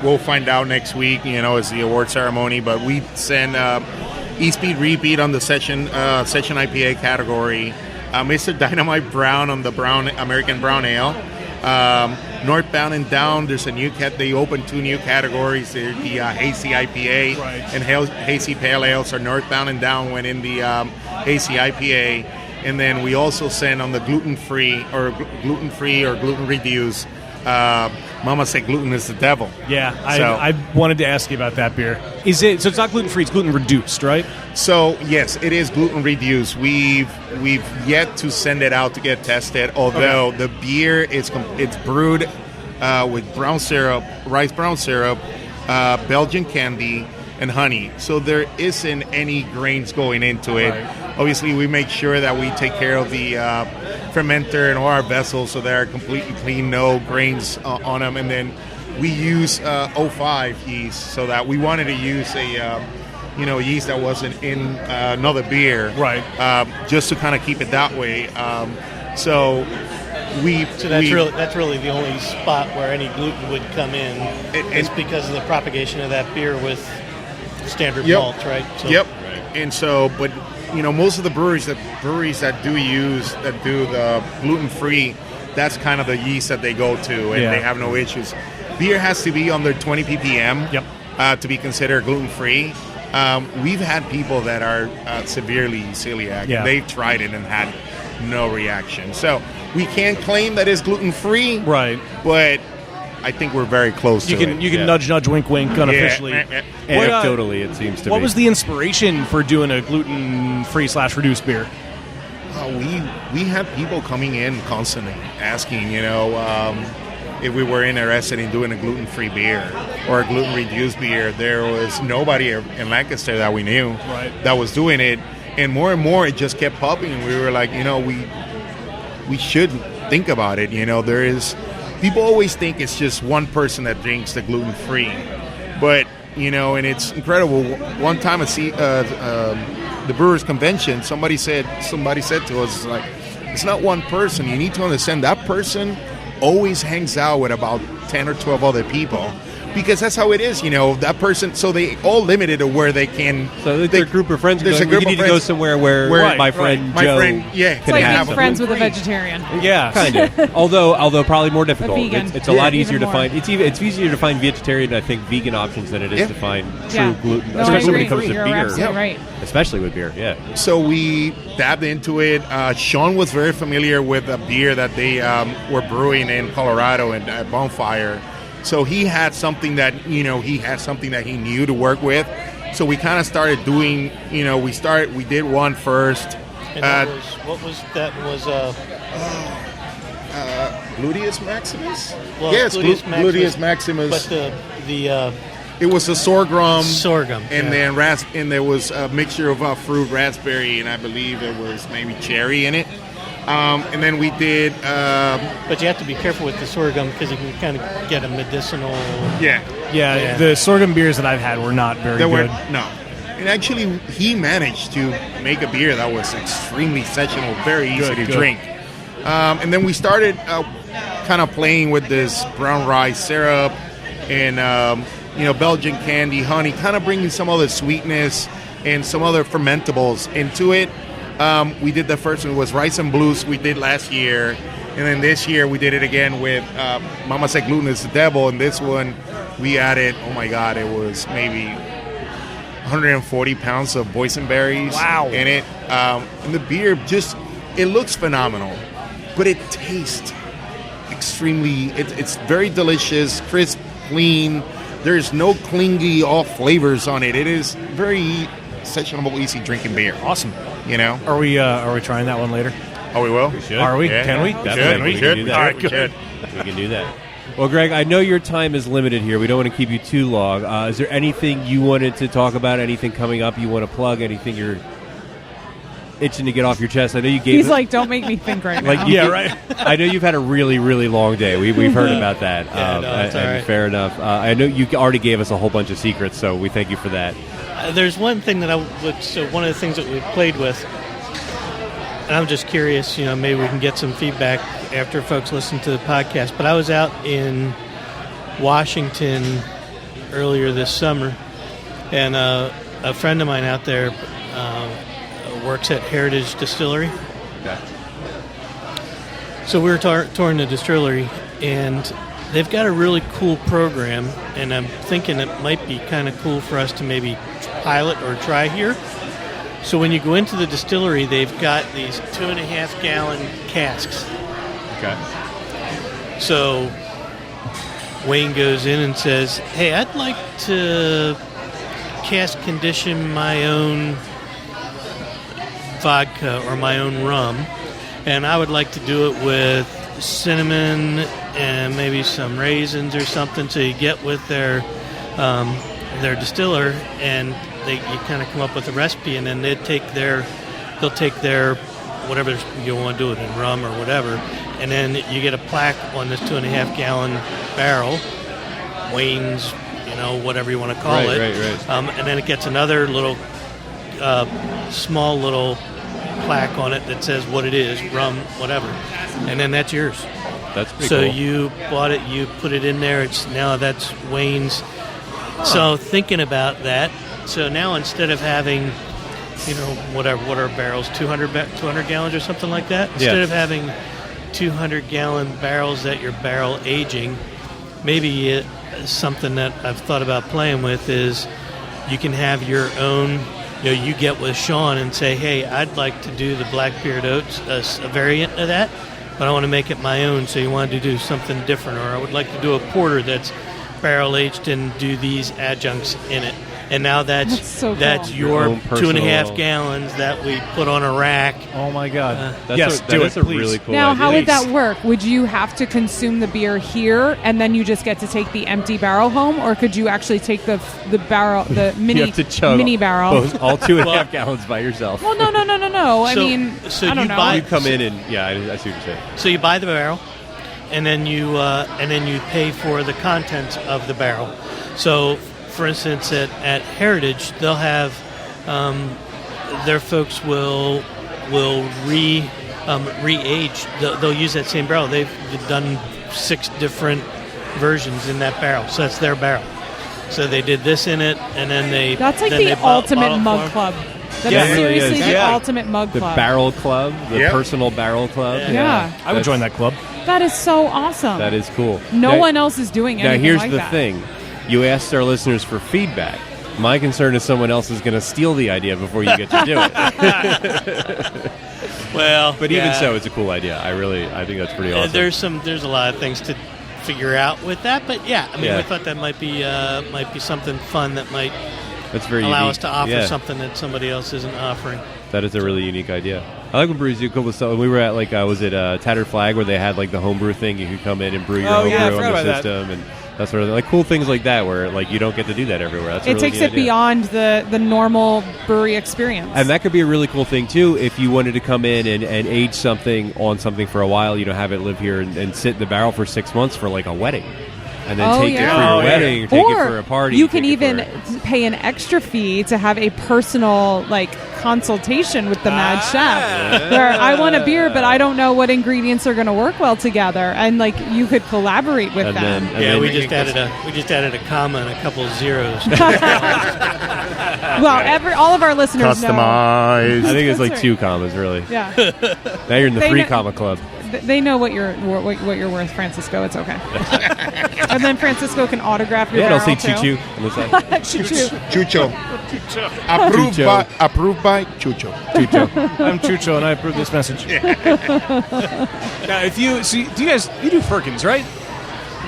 we'll find out next week. It's the award ceremony. But we send E-Speed Repeat on the session IPA category. Mr. Dynamite Brown on the American Brown Ale. Northbound and Down, there's a new they opened 2 new categories. The Hazy IPA and Hazy Pale Ale. So Northbound and Down went in the Hazy IPA. And then we also sent on the gluten-free or gluten-reduced. Mama said gluten is the devil. Yeah, I wanted to ask you about that beer. So it's not gluten-free, it's gluten-reduced, right? So, yes, it is gluten-reduced. We've yet to send it out to get tested, although the beer, it's brewed with brown syrup, rice brown syrup, Belgian candy, and honey. So there isn't any grains going into it. Right. Obviously, we make sure that we take care of the fermenter and all our vessels so they're completely clean, no grains on them. And then we use 05 yeast, so that we wanted to use a yeast that wasn't in another beer, right? Just to kind of keep it that way. So that's really the only spot where any gluten would come in. It's because of the propagation of that beer with standard malts, right? So, Right. And so, but most of the breweries that do the gluten-free, that's kind of the yeast that they go to, and they have no issues. Beer has to be under 20 ppm to be considered gluten-free. We've had people that are severely celiac, and they've tried it and had no reaction. So we can't claim that it's gluten-free, right? But I think we're very close to it. You can nudge, wink, wink, unofficially. Anecdotally, it seems to be. What was the inspiration for doing a gluten-free / reduced beer? We had people coming in constantly asking, if we were interested in doing a gluten-free beer or a gluten-reduced beer. There was nobody in Lancaster that we knew that was doing it. And more, it just kept popping. And we were like, we should think about it. There is... People always think it's just one person that drinks the gluten-free. But, and it's incredible. One time at the Brewers Convention, somebody said to us, like, it's not one person. You need to understand that person always hangs out with about 10 or 12 other people. Because that's how it is, that person. So they all limited to where they can. So there's a group of friends. There's a group of friends. To go somewhere where my friend Joe. It's like being friends with a vegetarian. Yeah, kind of. although probably more difficult. A vegan. It's a lot easier to find. It's easier to find vegetarian, I think, vegan options than it is to find true gluten, especially when it comes to You're beer. absolutely right. Especially with beer. Yeah. So we dabbed into it. Sean was very familiar with a beer that they were brewing in Colorado at Bonfire. So he had something that he knew to work with. So we kind of started doing, we did one first. And that was Gluteus Maximus? Well, yes, Gluteus Maximus. But it was a sorghum. And then there was a mixture of fruit, raspberry, and I believe there was maybe cherry in it. And then we did... but you have to be careful with the sorghum because you can kind of get a medicinal... Yeah, the sorghum beers that I've had were not very good. No. And actually, he managed to make a beer that was extremely sessional, very easy to drink. And then we started kind of playing with this brown rice syrup and, Belgian candy, honey, kind of bringing some other sweetness and some other fermentables into it. We did the first one, was Rice and Blues we did last year. And then this year we did it again with Mama Said Gluten is the Devil. And this one we added, oh my God, it was maybe 140 pounds of boysenberries in it. And the beer it looks phenomenal, but it tastes extremely, it's very delicious, crisp, clean. There's no clingy off flavors on it. It is very sessionable, easy drinking beer. Awesome. Are we trying that one later? Oh, we will. We should. Are we? Yeah. Can we? Definitely. We should. All right, good. We can do that. Well, Greg, I know your time is limited here. We don't want to keep you too long. Is there anything you wanted to talk about? Anything coming up you want to plug? Anything you're itching to get off your chest? I know you gave. He's like, don't make me think right now. Right. I know you've had a really, really long day. We've heard about that. It's all right. Fair enough. I know you already gave us a whole bunch of secrets, so we thank you for that. There's one thing that one of the things that we played with, and I'm just curious, maybe we can get some feedback after folks listen to the podcast, but I was out in Washington earlier this summer, and a friend of mine out there works at Heritage Distillery. Okay. So we were touring the distillery, and they've got a really cool program, and I'm thinking it might be kind of cool for us to maybe pilot or try here. So when you go into the distillery, they've got these 2.5-gallon casks. Okay. So Wayne goes in and says, "Hey, I'd like to cask condition my own vodka or my own rum, and I would like to do it with cinnamon and maybe some raisins or something." So you get with their distiller, and you kind of come up with a recipe, and then they'll take their whatever you want to do it in, rum or whatever, and then you get a plaque on this 2.5-gallon barrel, Wayne's, whatever you want to call it. Right. And then it gets another little small little plaque on it that says what it is, rum, whatever, and then that's yours. That's pretty So cool. you bought it, you put it in there. That's Wayne's. So thinking about that, so now instead of having, what are barrels, 200 gallons or something like that? Instead of having 200-gallon barrels that you're barrel aging, maybe something that I've thought about playing with is you can have your own. You get with Sean and say, "Hey, I'd like to do the Blackbeard Oats, a variant of that, but I want to make it my own." So you wanted to do something different, or I would like to do a porter that's barrel aged and do these adjuncts in it. And now that's so cool. That's Your your own personal- 2.5 gallons that we put on a rack. Oh my God! That's Yes, a really cool Now, idea. how would that work? Would you have to consume the beer here, and then you just get to take the empty barrel home, or could you actually take the barrel, the You have to chug mini barrel? all 2.5 gallons by yourself. Well, no. I So- mean, so I don't you know. buy- You come in and I see what you're saying. So you buy the barrel, and then you pay for the contents of the barrel. So, for instance, at Heritage, they'll have their folks will re-age. They'll use that same barrel. They've done 6 different versions in that barrel, so that's their barrel. So they did this in it, and then they That's like then they the ultimate bottle mug form. club. That Yeah, is it really seriously is. the Yeah. ultimate mug The club. barrel club, the Yep. personal barrel club. Yeah. I would join that club. That is so awesome. That is cool. No Now- one else is doing anything Now, here's like the that. thing. You asked our listeners for feedback. My concern is someone else is going to steal the idea before you get to do it. Well, But even yeah. so, it's a cool idea. I think that's pretty awesome. There's a lot of things to figure out with that, but yeah, I mean, Yeah. we thought that might be something fun that might That's very allow unique. us to offer Yeah. something that somebody else isn't offering. That is a really unique idea. I like when breweries do cool stuff. We were at was it Tattered Flag, where they had the homebrew thing. You could come in and brew your Oh, homebrew yeah, I on forgot the about that. system, and that sort of cool things like that, where you don't get to do that everywhere. That's a It really takes neat it idea. beyond the normal brewery experience. And that could be a really cool thing, too, if you wanted to come in and age something on something for a while, have it live here and sit in the barrel for 6 months for a wedding. And then take it for your wedding, take it for a party. You can take it even pay an extra fee to have a personal consultation with the Mad Chef. Where I want a beer, but I don't know what ingredients are going to work well together, and you could collaborate with And them. then- We just added a comma and a couple of zeros. Well, all of our listeners know. Customized. I think it's That's 2 commas, really. Yeah, Now you're in the They 3 know- comma club. they know what you're worth, Francisco. It's okay. And then Francisco can autograph your Yeah, barrel it'll say too. choo-choo on the side. Choo-choo. Chucho. Approved Chucho. approved by Chucho. I'm Chucho, and I approve this message. Now, do you do Firkins, right?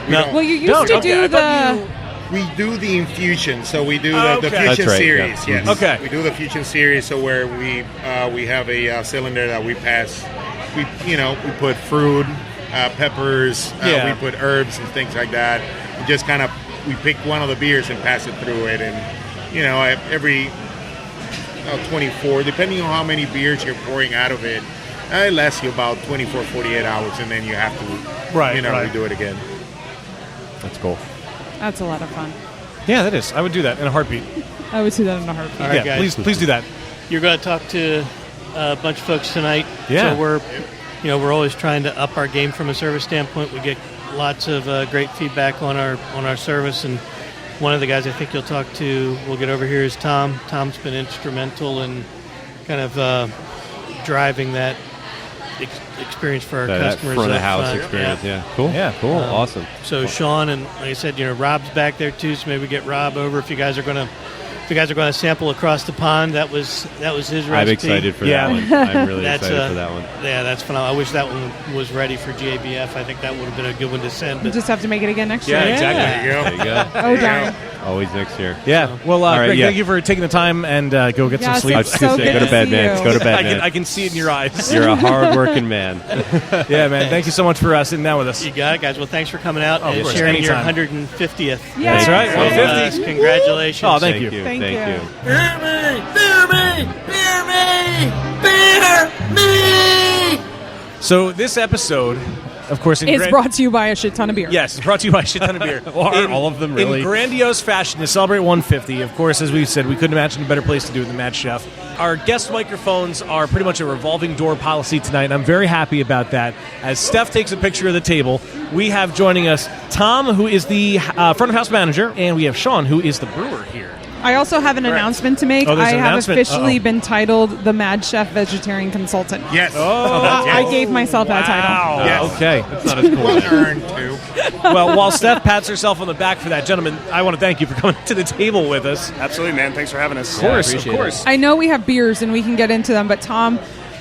No, Well, you used Don't. to Okay, do I thought the. We do the infusion, so we do Oh, the okay. fusion That's right, series. yeah. Yes. Okay. We do the fusion series, so where we have a cylinder that we pass. We put fruit, peppers. Yeah. We put herbs and things like that. We just we pick one of the beers and pass it through it, and every 24, depending on how many beers you're pouring out of it, it lasts you about 24, 48 hours, and then you have to Right. redo it again. That's cool. That's a lot of fun. Yeah, that is. I would do that in a heartbeat. I would do that in a heartbeat. All right, Yeah, guys. please do that. You're going to talk to a bunch of folks tonight. Yeah. So we're always trying to up our game from a service standpoint. We get lots of great feedback on our service, and one of the guys I think you'll talk to, we'll get over here, is Tom. Tom's been instrumental in kind of driving that experience for our That customers. front of up house front. experience. Yeah. Cool. Yeah. Cool. Awesome. So Sean and like I said, Rob's back there too. So maybe get Rob over if you guys are going to sample across the pond. That was his recipe. I'm excited for Yeah. that one. I'm really excited for that one. Yeah, that's phenomenal. I wish that one was ready for GABF. I think that would have been a good one to send. You But just have to make it again next year. Yeah, exactly. There you go. There you go. Oh, darn. Always next year. Yeah. Well, All right, Greg, yeah. thank you for taking the time and go get some Yes, sleep. I was it's just so gonna say, good go to to bed, see man. you. Go to bed, man. I can see it in your eyes. You're a hard-working man. Yeah, man. Thank you so much for sitting down with us. you got it, guys. Well, thanks for coming out and course. sharing your Anytime. 150th. Yay. That's right. with 150. us. Congratulations. Oh, thank you. Thank Thank you. you. So this episode, of course, It's brought to you by a shit ton of beer. Yes, it's brought to you by a shit ton of beer. Aren't all of them really? In grandiose fashion to celebrate 150. Of course, as we said, we couldn't imagine a better place to do it than Mad Chef. Our guest microphones are pretty much a revolving door policy tonight, and I'm very happy about that. As Steph takes a picture of the table, we have joining us Tom, who is the front of house manager, and we have Sean, who is the brewer here. I also have an announcement to make. Oh, there's I an have announcement? officially Uh-oh. been titled the Mad Chef Vegetarian Consultant. Yes. I gave myself that title. Yes. Okay. That's not as cool. Well as it. earned, too. Well, while Steph pats herself on the back for that, gentlemen, I want to thank you for coming to the table with us. Absolutely, man. Thanks for having us. Of course, of appreciate course. I know we have beers and we can get into them, but Tom,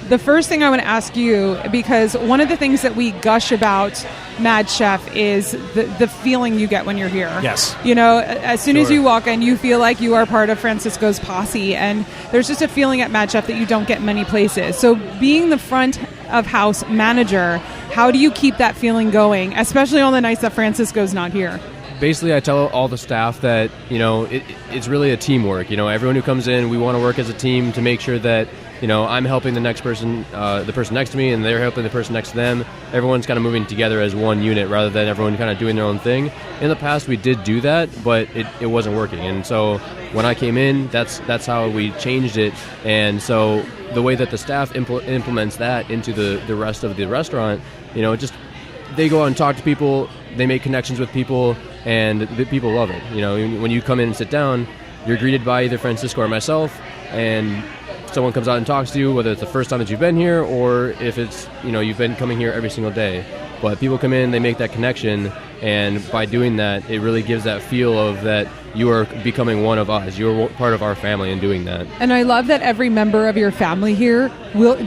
the first thing I want to ask you, because one of the things that we gush about Mad Chef is the feeling you get when you're here. Yes. You know, as soon as Sure. you walk in, you feel like you are part of Francisco's posse, and there's just a feeling at Mad Chef that you don't get many places. So being the front of house manager, how do you keep that feeling going, especially on the nights that Francisco's not here? Basically, I tell all the staff that, it's really a teamwork. Everyone who comes in, we want to work as a team to make sure that, I'm helping the next person, the person next to me, and they're helping the person next to them. Everyone's kind of moving together as one unit rather than everyone kind of doing their own thing. In the past, we did do that, but it wasn't working. And so when I came in, that's how we changed it. And so the way that the staff implements that into the rest of the restaurant, they go out and talk to people, they make connections with people, and the people love it. When you come in and sit down, you're greeted by either Francisco or myself, and someone comes out and talks to you, whether it's the first time that you've been here or if it's, you've been coming here every single day. But people come in, they make that connection, and by doing that, it really gives that feel of that you are becoming one of us. You're part of our family in doing that. And I love that every member of your family here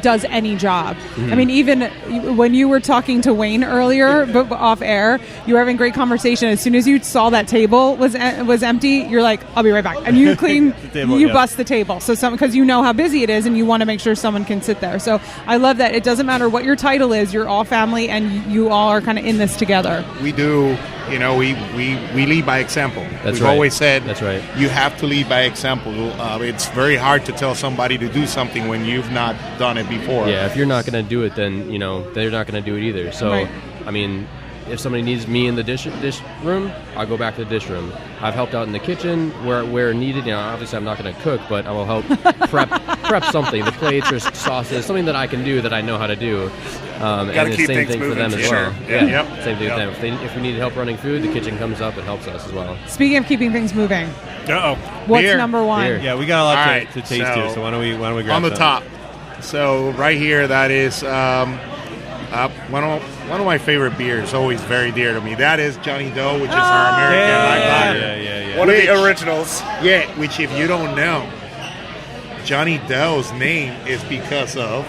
does any job. Mm-hmm. I mean, even when you were talking to Wayne earlier, but off air, you were having great conversation. As soon as you saw that table was empty, you're like, "I'll be right back," and you clean, table, you yeah. bust the table. So because you know how busy it is, and you want to make sure someone can sit there. So I love that. It doesn't matter what your title is; you're all family, and you all are kind of in this together. We do, we lead by example. That's We've right. always said That's right. you have to lead by example. It's very hard to tell somebody to do something when you've not done it before. Yeah, if you're not going to do it, then, they're not going to do it either. So, Right. I mean, if somebody needs me in the dish room, I'll go back to the dish room. I've helped out in the kitchen where needed. Obviously I'm not going to cook, but I will help prep something, the plates or sauces, something that I can do that I know how to do. And the keep same things thing for moving, them for as sure. well. Yeah. Yep. Same thing with them. If we need help running food, the kitchen comes up and helps us as well. Speaking of keeping things moving, Uh-oh. what's Beer. number one? Beer. Yeah, we got a lot All to right, taste so here, so why don't we grab on the some? top. So right here, that is one of my favorite beers, always very dear to me. That is Johnny Doe, which is our American light lager. Yeah. One of Which- the originals. Yeah, which if you don't know, Johnny Doe's name is because of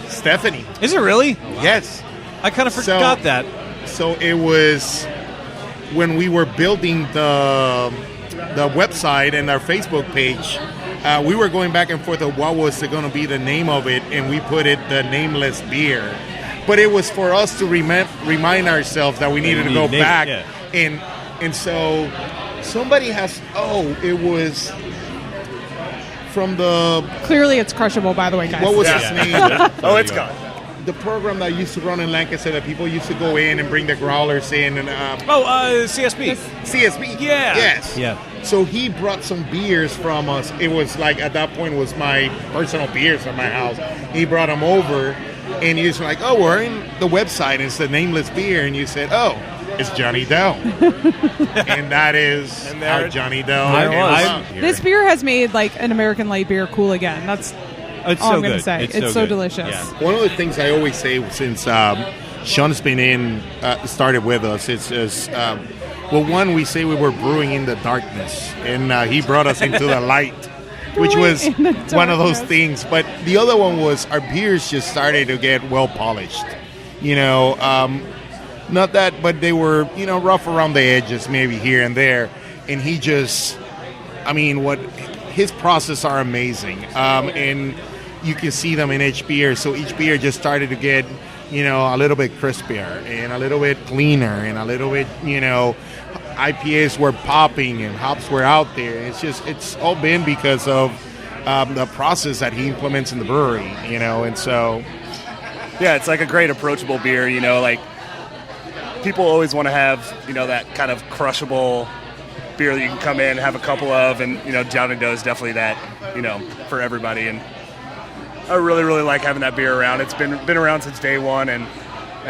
Stephanie. Is it really? Yes. I kind of forgot that. So it was when we were building the website and our Facebook page. We were going back and forth of what was going to be the name of it, and we put it the Nameless Beer. But it was for us to remind ourselves that we needed to go back, and so somebody has. It was from the. Clearly, it's crushable. By the way, guys. What was his name? Oh, it's gone. The program that used to run in Lancaster that people used to go in and bring the growlers in and CSB. CSB. Yeah. Yes. Yeah. So he brought some beers from us. It was like at that point was my personal beers from my house. He brought them over, and he was like, "Oh, we're in the website. It's the Nameless Beer." And you said, "Oh, it's Johnny Doe," and that is our Johnny Doe. There it was. This beer has made like an American light beer cool again. It's all so I'm going to good. say. It's It's so so good. delicious. Yeah. One of the things I always say since Sean's been started with us, is well, one, we say we were brewing in the darkness, and he brought us into the light, which was in the one of those darkness. things. But the other one was our beers just started to get well polished. You know, not that, but they were, you know, rough around the edges, maybe here and there. And he just, I mean, his process are amazing, and you can see them in each beer. So each beer just started to get, you know, a little bit crispier and a little bit cleaner and a little bit, you know, IPAs were popping and hops were out there. It's all been because of the process that he implements in the brewery, you know, and so. Yeah, it's like a great approachable beer, you know, like people always want to have, you know, that kind of crushable beer that you can come in, have a couple of, and, you know, Johnny Doe is definitely that, you know, for everybody. And I really, really like having that beer around. It's been around since day one, and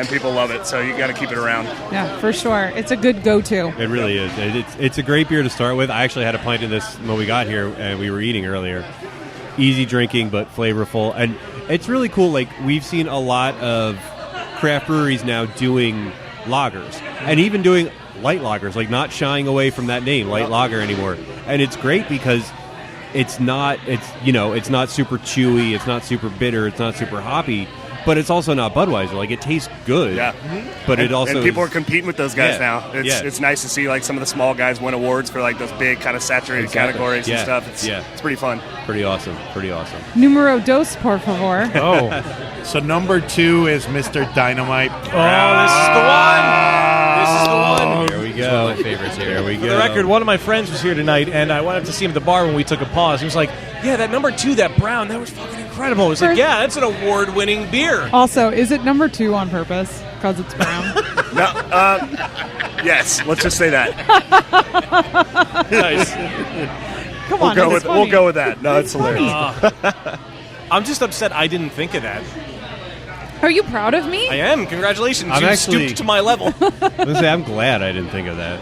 people love it, so you got to keep it around. Yeah, for sure. It's a good go-to. It really is. It's a great beer to start with. I actually had a pint of this when we got here, and we were eating earlier. Easy drinking, but flavorful. And it's really cool. Like, we've seen a lot of craft breweries now doing lagers, and even doing light lagers, like not shying away from that name, light lager, anymore. And it's great because it's not super chewy, it's not super bitter, it's not super hoppy, but it's also not Budweiser. Like, it tastes good. Yeah. But it also and people is- are competing with those guys Yeah. now. Yeah. It's nice to see like some of the small guys win awards for like those big kind of saturated categories and stuff. It's pretty fun. Pretty awesome. Pretty awesome. Numero dos, por favor. Oh, So number 2 is Mr. Dynamite. this is the one. This is the one. There we It's one go. of my favorites here. There we go. For the record, one of my friends was here tonight, and I went up to see him at the bar when we took a pause. He was like, yeah, that number 2, that brown, that was fucking incredible. I was like, yeah, that's an award-winning beer. Also, is it number 2 on purpose? Because it's brown. No, yes, let's just say that. Nice. Come on, We'll it's funny. go with that. No, it's hilarious. I'm just upset I didn't think of that. Are you proud of me? I am. Congratulations. I'm You actually- stooped to my level. I'm glad I didn't think of that.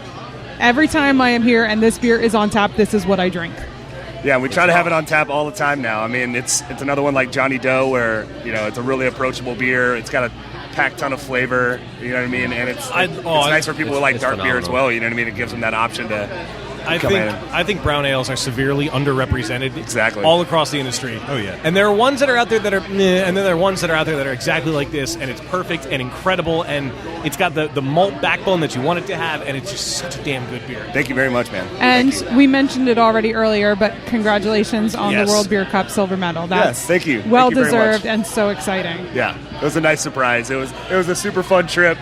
Every time I am here and this beer is on tap, this is what I drink. Yeah, we try to have it on tap all the time now. I mean, it's another one like Johnny Doe where, you know, it's a really approachable beer. It's got a packed ton of flavor, you know what I mean? And it's nice for people who like dark beer as well, you know what I mean? It gives them that option to come in. I think brown ales are severely underrepresented. Exactly. All across the industry. Oh, yeah. And there are ones that are out there that are meh, and then there are ones that are out there that are exactly like this, and it's perfect and incredible, and it's got the malt backbone that you want it to have, and it's just such a damn good beer. Thank you very much, man. And we mentioned it already earlier, but congratulations on Yes. the World Beer Cup silver medal. That's Yes, thank you. well Thank you very deserved much. and so exciting. Yeah, it was a nice surprise. It was a super fun trip.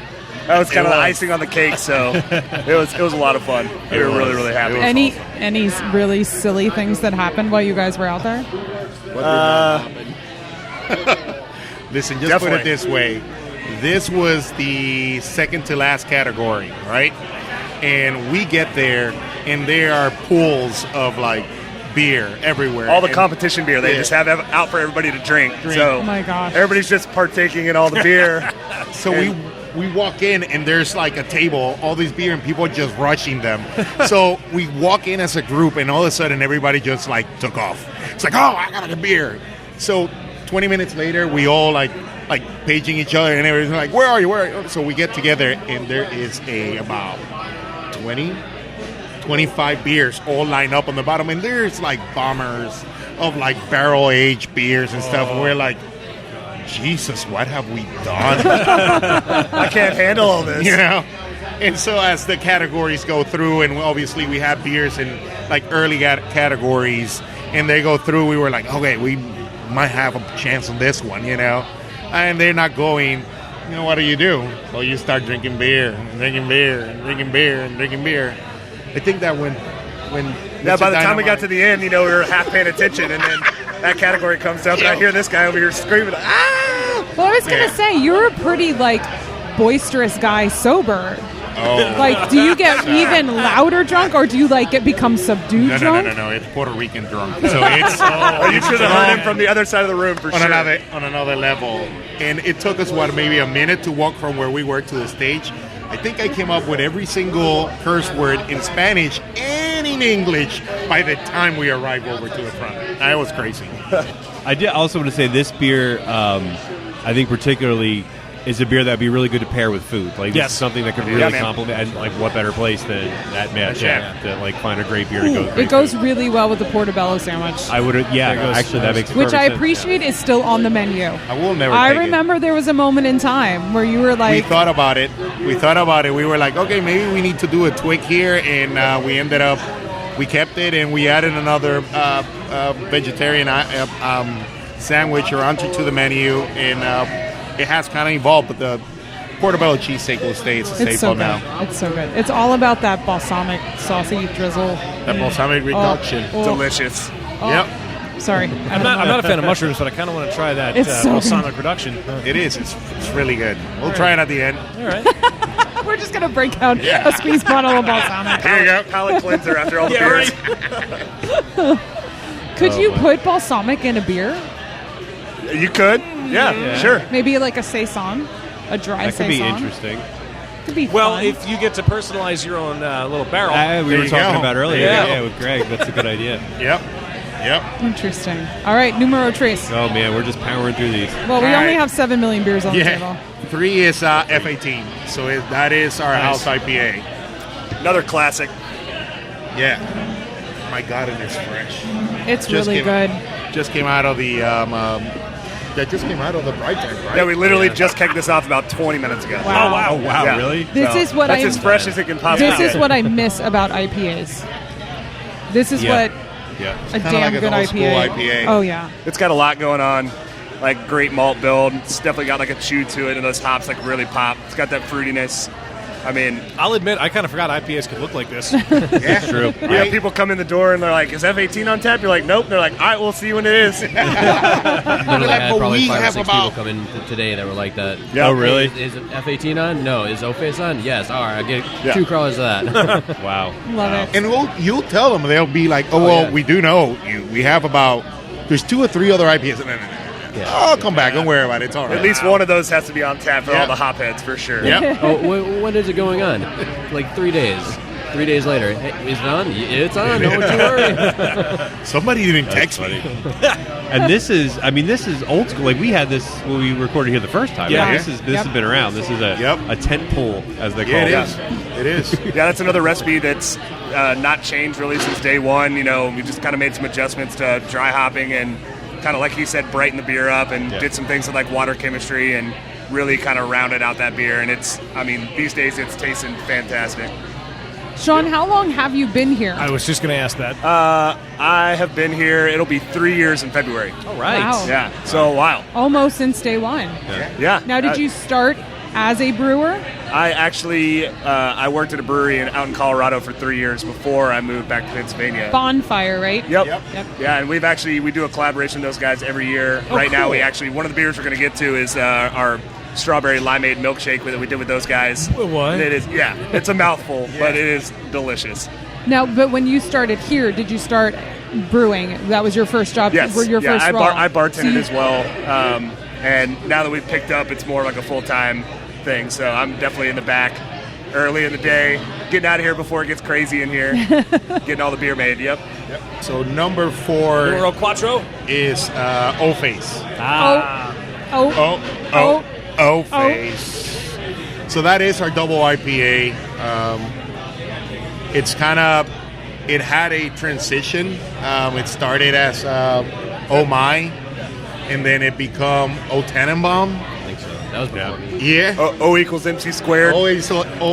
That was kind of the icing on the cake, so it was a lot of fun. We were really, really happy. Any really silly things that happened while you guys were out there? Listen, just put Definitely. it this way. This was the second to last category, right? And we get there, and there are pools of, like, beer everywhere. All the And- competition beer, they Yeah. just have out for everybody to drink. So Oh my gosh. everybody's just partaking in all the beer. So we walk in, and there's like a table, all these beer, and people are just rushing them. So we walk in as a group, and all of a sudden everybody just like took off. It's like, oh, I got a beer. So 20 minutes later, we all like paging each other, and everybody's like, where are you? Where are you? So we get together, and there is about 25 beers all lined up on the bottom, and there's like bombers of like barrel-aged beers and stuff. And we're like, Jesus, what have we done? I can't handle all this. You know? And so as the categories go through, and obviously we have beers in like early categories, and they go through, we were like, okay, we might have a chance on this one, you know? And they're not going, you know, what do? Well, you start drinking beer, and drinking beer, and drinking beer, and drinking beer. I think that when Yeah, Mr. by the time we got to Dynamite- the end, you know, we were half paying attention, and then that category comes up, and I hear this guy over here screaming, ah! Well, I was going to Yeah. say, you're a pretty, like, boisterous guy sober. Oh. Like, do you get even louder drunk, or do you, like, become subdued drunk? No. It's Puerto Rican drunk. So it's You should have heard him from the other side of the room for on sure. another level. And it took us maybe a minute to walk from where we were to the stage. I think I came up with every single curse word in Spanish and in English by the time we arrived over to the front. That was crazy. I did also want to say this beer, I think particularly is a beer that would be really good to pair with food. Like, this is something that could really complement, and like, what better place than that match to like find a great beer to go with. It goes really well with the portobello sandwich. I would, actually, that makes which I perfect appreciate is still on the menu. I will never. I take remember there was a moment in time where you were like, we thought about it. We were like, okay, maybe we need to do a tweak here, and we ended up, we kept it, and we added another vegetarian sandwich or entree to the menu, and it has kind of evolved, but the portobello cheesesteak will stay. It's a staple so now. It's so good. It's all about that balsamic saucy drizzle. That balsamic reduction. Delicious. Yep. Sorry. I'm not a fan of mushrooms, but I kind of want to try that balsamic reduction. It is. It's really good. We'll try it at the end. All right. We're just going to break out a squeeze bottle of balsamic. Here you go. Palate cleanser after all the beers. Could you put balsamic in a beer? You could. Yeah, sure. Maybe like a saison, a dry That could saison. be interesting. Could be Well, fun. if you get to personalize your own little barrel. We were talking go. about earlier. Yeah. With Greg. That's a good idea. Yep. Interesting. All right, numero tres. Oh, man, we're just powering through these. Well, we All only right. have 7 million beers on the table. 3 is F18. So that is our house IPA. Another classic. Yeah. My God, it is fresh. It's really good. Just came out of the that just came out of the bright tank, right? Yeah, we literally just kicked this off about 20 minutes ago. Wow. Oh, wow, Yeah. really? This is what That's I as fresh as it can possibly This be. is what I miss about IPAs. This is what a kinda damn like an good old school IPA. Oh yeah. It's got a lot going on. Like, great malt build. It's definitely got like a chew to it, and those hops like really pop. It's got that fruitiness. I mean, I'll admit, I kind of forgot IPAs could look like this. Yeah, True. yeah, people come in the door and they're like, "Is F18 on tap?" You're like, "Nope." They're like, "All right, we'll see you when it is." Literally had but probably we 5 or have 6 about- people come in today that were like that. Yeah. Oh, really? Is F18 on? No. Is O-Face on? Yes. All right, I'll get Yeah. 2 crawlers of that. Wow. Love it. And you'll tell them, they'll be like, "Oh, well, yeah. we do know you. We have about there's 2 or 3 other IPAs." No. I'll come back. Don't worry about it. It's all right. At least one of those has to be on tap for Yeah. all the hop heads for sure. Yep. Oh, when is it going on? Like 3 days. 3 days later. Hey, is it on? It's on. Don't you worry. Somebody didn't text me. And this is old school. Like, we had this when we recorded here the first time. Yeah. Right? This has been around. This is a tent pole, as they call Yeah, it. it is. Yeah, that's another recipe that's not changed really since day one. You know, we just kind of made some adjustments to dry hopping and kind of, like he said, brighten the beer up, and did some things with like water chemistry and really kind of rounded out that beer. And these days it's tasting fantastic. Sean, how long have you been here? I was just going to ask that. I have been here, it'll be 3 years in February. All right. Wow. Yeah, so a while. Almost since day one. Yeah. Now, did you start as a brewer? I actually I worked at a brewery out in Colorado for 3 years before I moved back to Pennsylvania. Bonfire, right? Yep. Yep. And we do a collaboration with those guys every year. Right now, one of the beers we're going to get to is our strawberry limeade milkshake that we did with those guys. What? And it is, it's a mouthful, but it is delicious. Now, but when you started here, did you start brewing? That was your first job? Yes. Your first role? I bartended as well. And now that we've picked up, it's more like a full-time thing. So I'm definitely in the back early in the day, getting out of here before it gets crazy in here, getting all the beer made. Yep. So number 4 Numero quattro. is O-Face. O-Face. So that is our double IPA. It had a transition. It started as Oh My, and then it become O Tannenbaum. I think so. That was before me. Yeah. O equals MC squared. O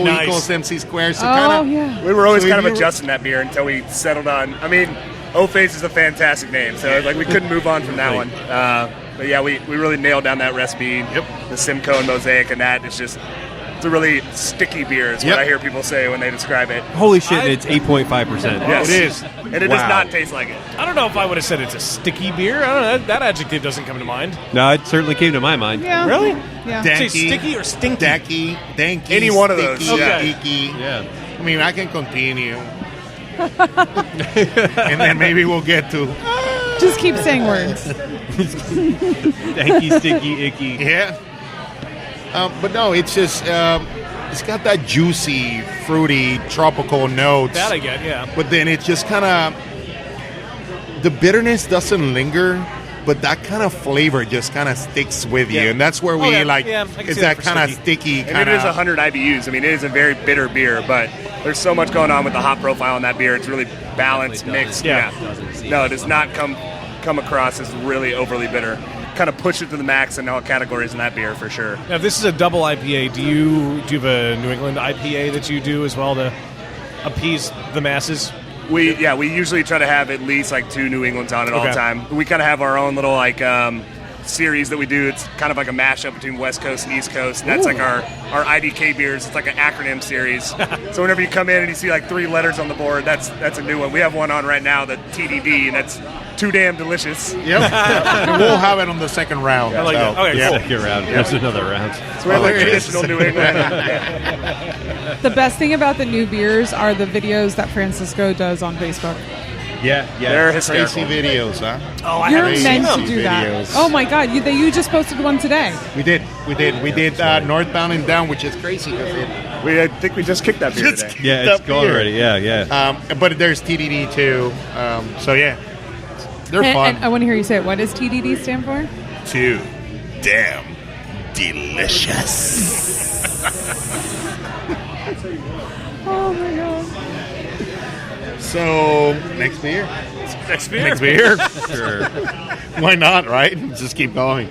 Nice. equals MC squared. So yeah. We were always So kind of you were- adjusting that beer until we settled on. O-Face is a fantastic name, so we couldn't move on from that one. But yeah, we really nailed down that recipe. Yep. The Simcoe and Mosaic, and that it's a really sticky beer. Is what I hear people say when they describe it. Holy shit, it's 8.5%. Yes. it is. And it does not taste like it. I don't know if I would have said it's a sticky beer. I don't know. That adjective doesn't come to mind. No, it certainly came to my mind. Yeah. Really? Yeah. Say Danky, sticky or stinky? danky, Any one of those, sticky, yeah. icky. Yeah. I mean, I can continue. And then maybe we'll get to Just keep saying words. Danky, sticky, icky. yeah. But no, it's just it's got that juicy, fruity, tropical notes. That I get, yeah. But then it's just kind of the bitterness doesn't linger, but that kind of flavor just kind of sticks with you, and that's where we it's that kind of sticky. And it is 100 IBUs. I mean, it is a very bitter beer, but there's so much going on with the hop profile on that beer. It's really balanced, mixed. No, it does not come across as really overly bitter. Kind of push it to the max in all categories in that beer for sure. Now, if this is a double IPA, do you have a New England IPA that you do as well to appease the masses? We usually try to have at least like 2 New Englands on at all time. We kind of have our own little like series that we do. It's kind of like a mashup between West Coast and East Coast. And that's like our IDK beers. It's like an acronym series. So whenever you come in and you see like 3 letters on the board, that's a new one. We have one on right now, the TDD, and that's too damn delicious. Yep. And we'll have it on the second round. I like that. Okay, cool. Second round. There's another round. So we're like traditional New England. The best thing about the new beers are the videos that Francisco does on Facebook. Yeah. They're Crazy hysterical. videos, huh? Oh, I You're haven't meant seen to them. do that. videos. Oh my God! You just posted one today. We did Northbound and Down, which is crazy because I think we just kicked that beer today. Yeah, it's gone already. Yeah. But there's TDD too. So yeah, they're fun. And I want to hear you say it. What does TDD stand for? Too damn delicious. Oh my God! So next beer. Next beer. Next beer. Sure. Why not? Right? Just keep going.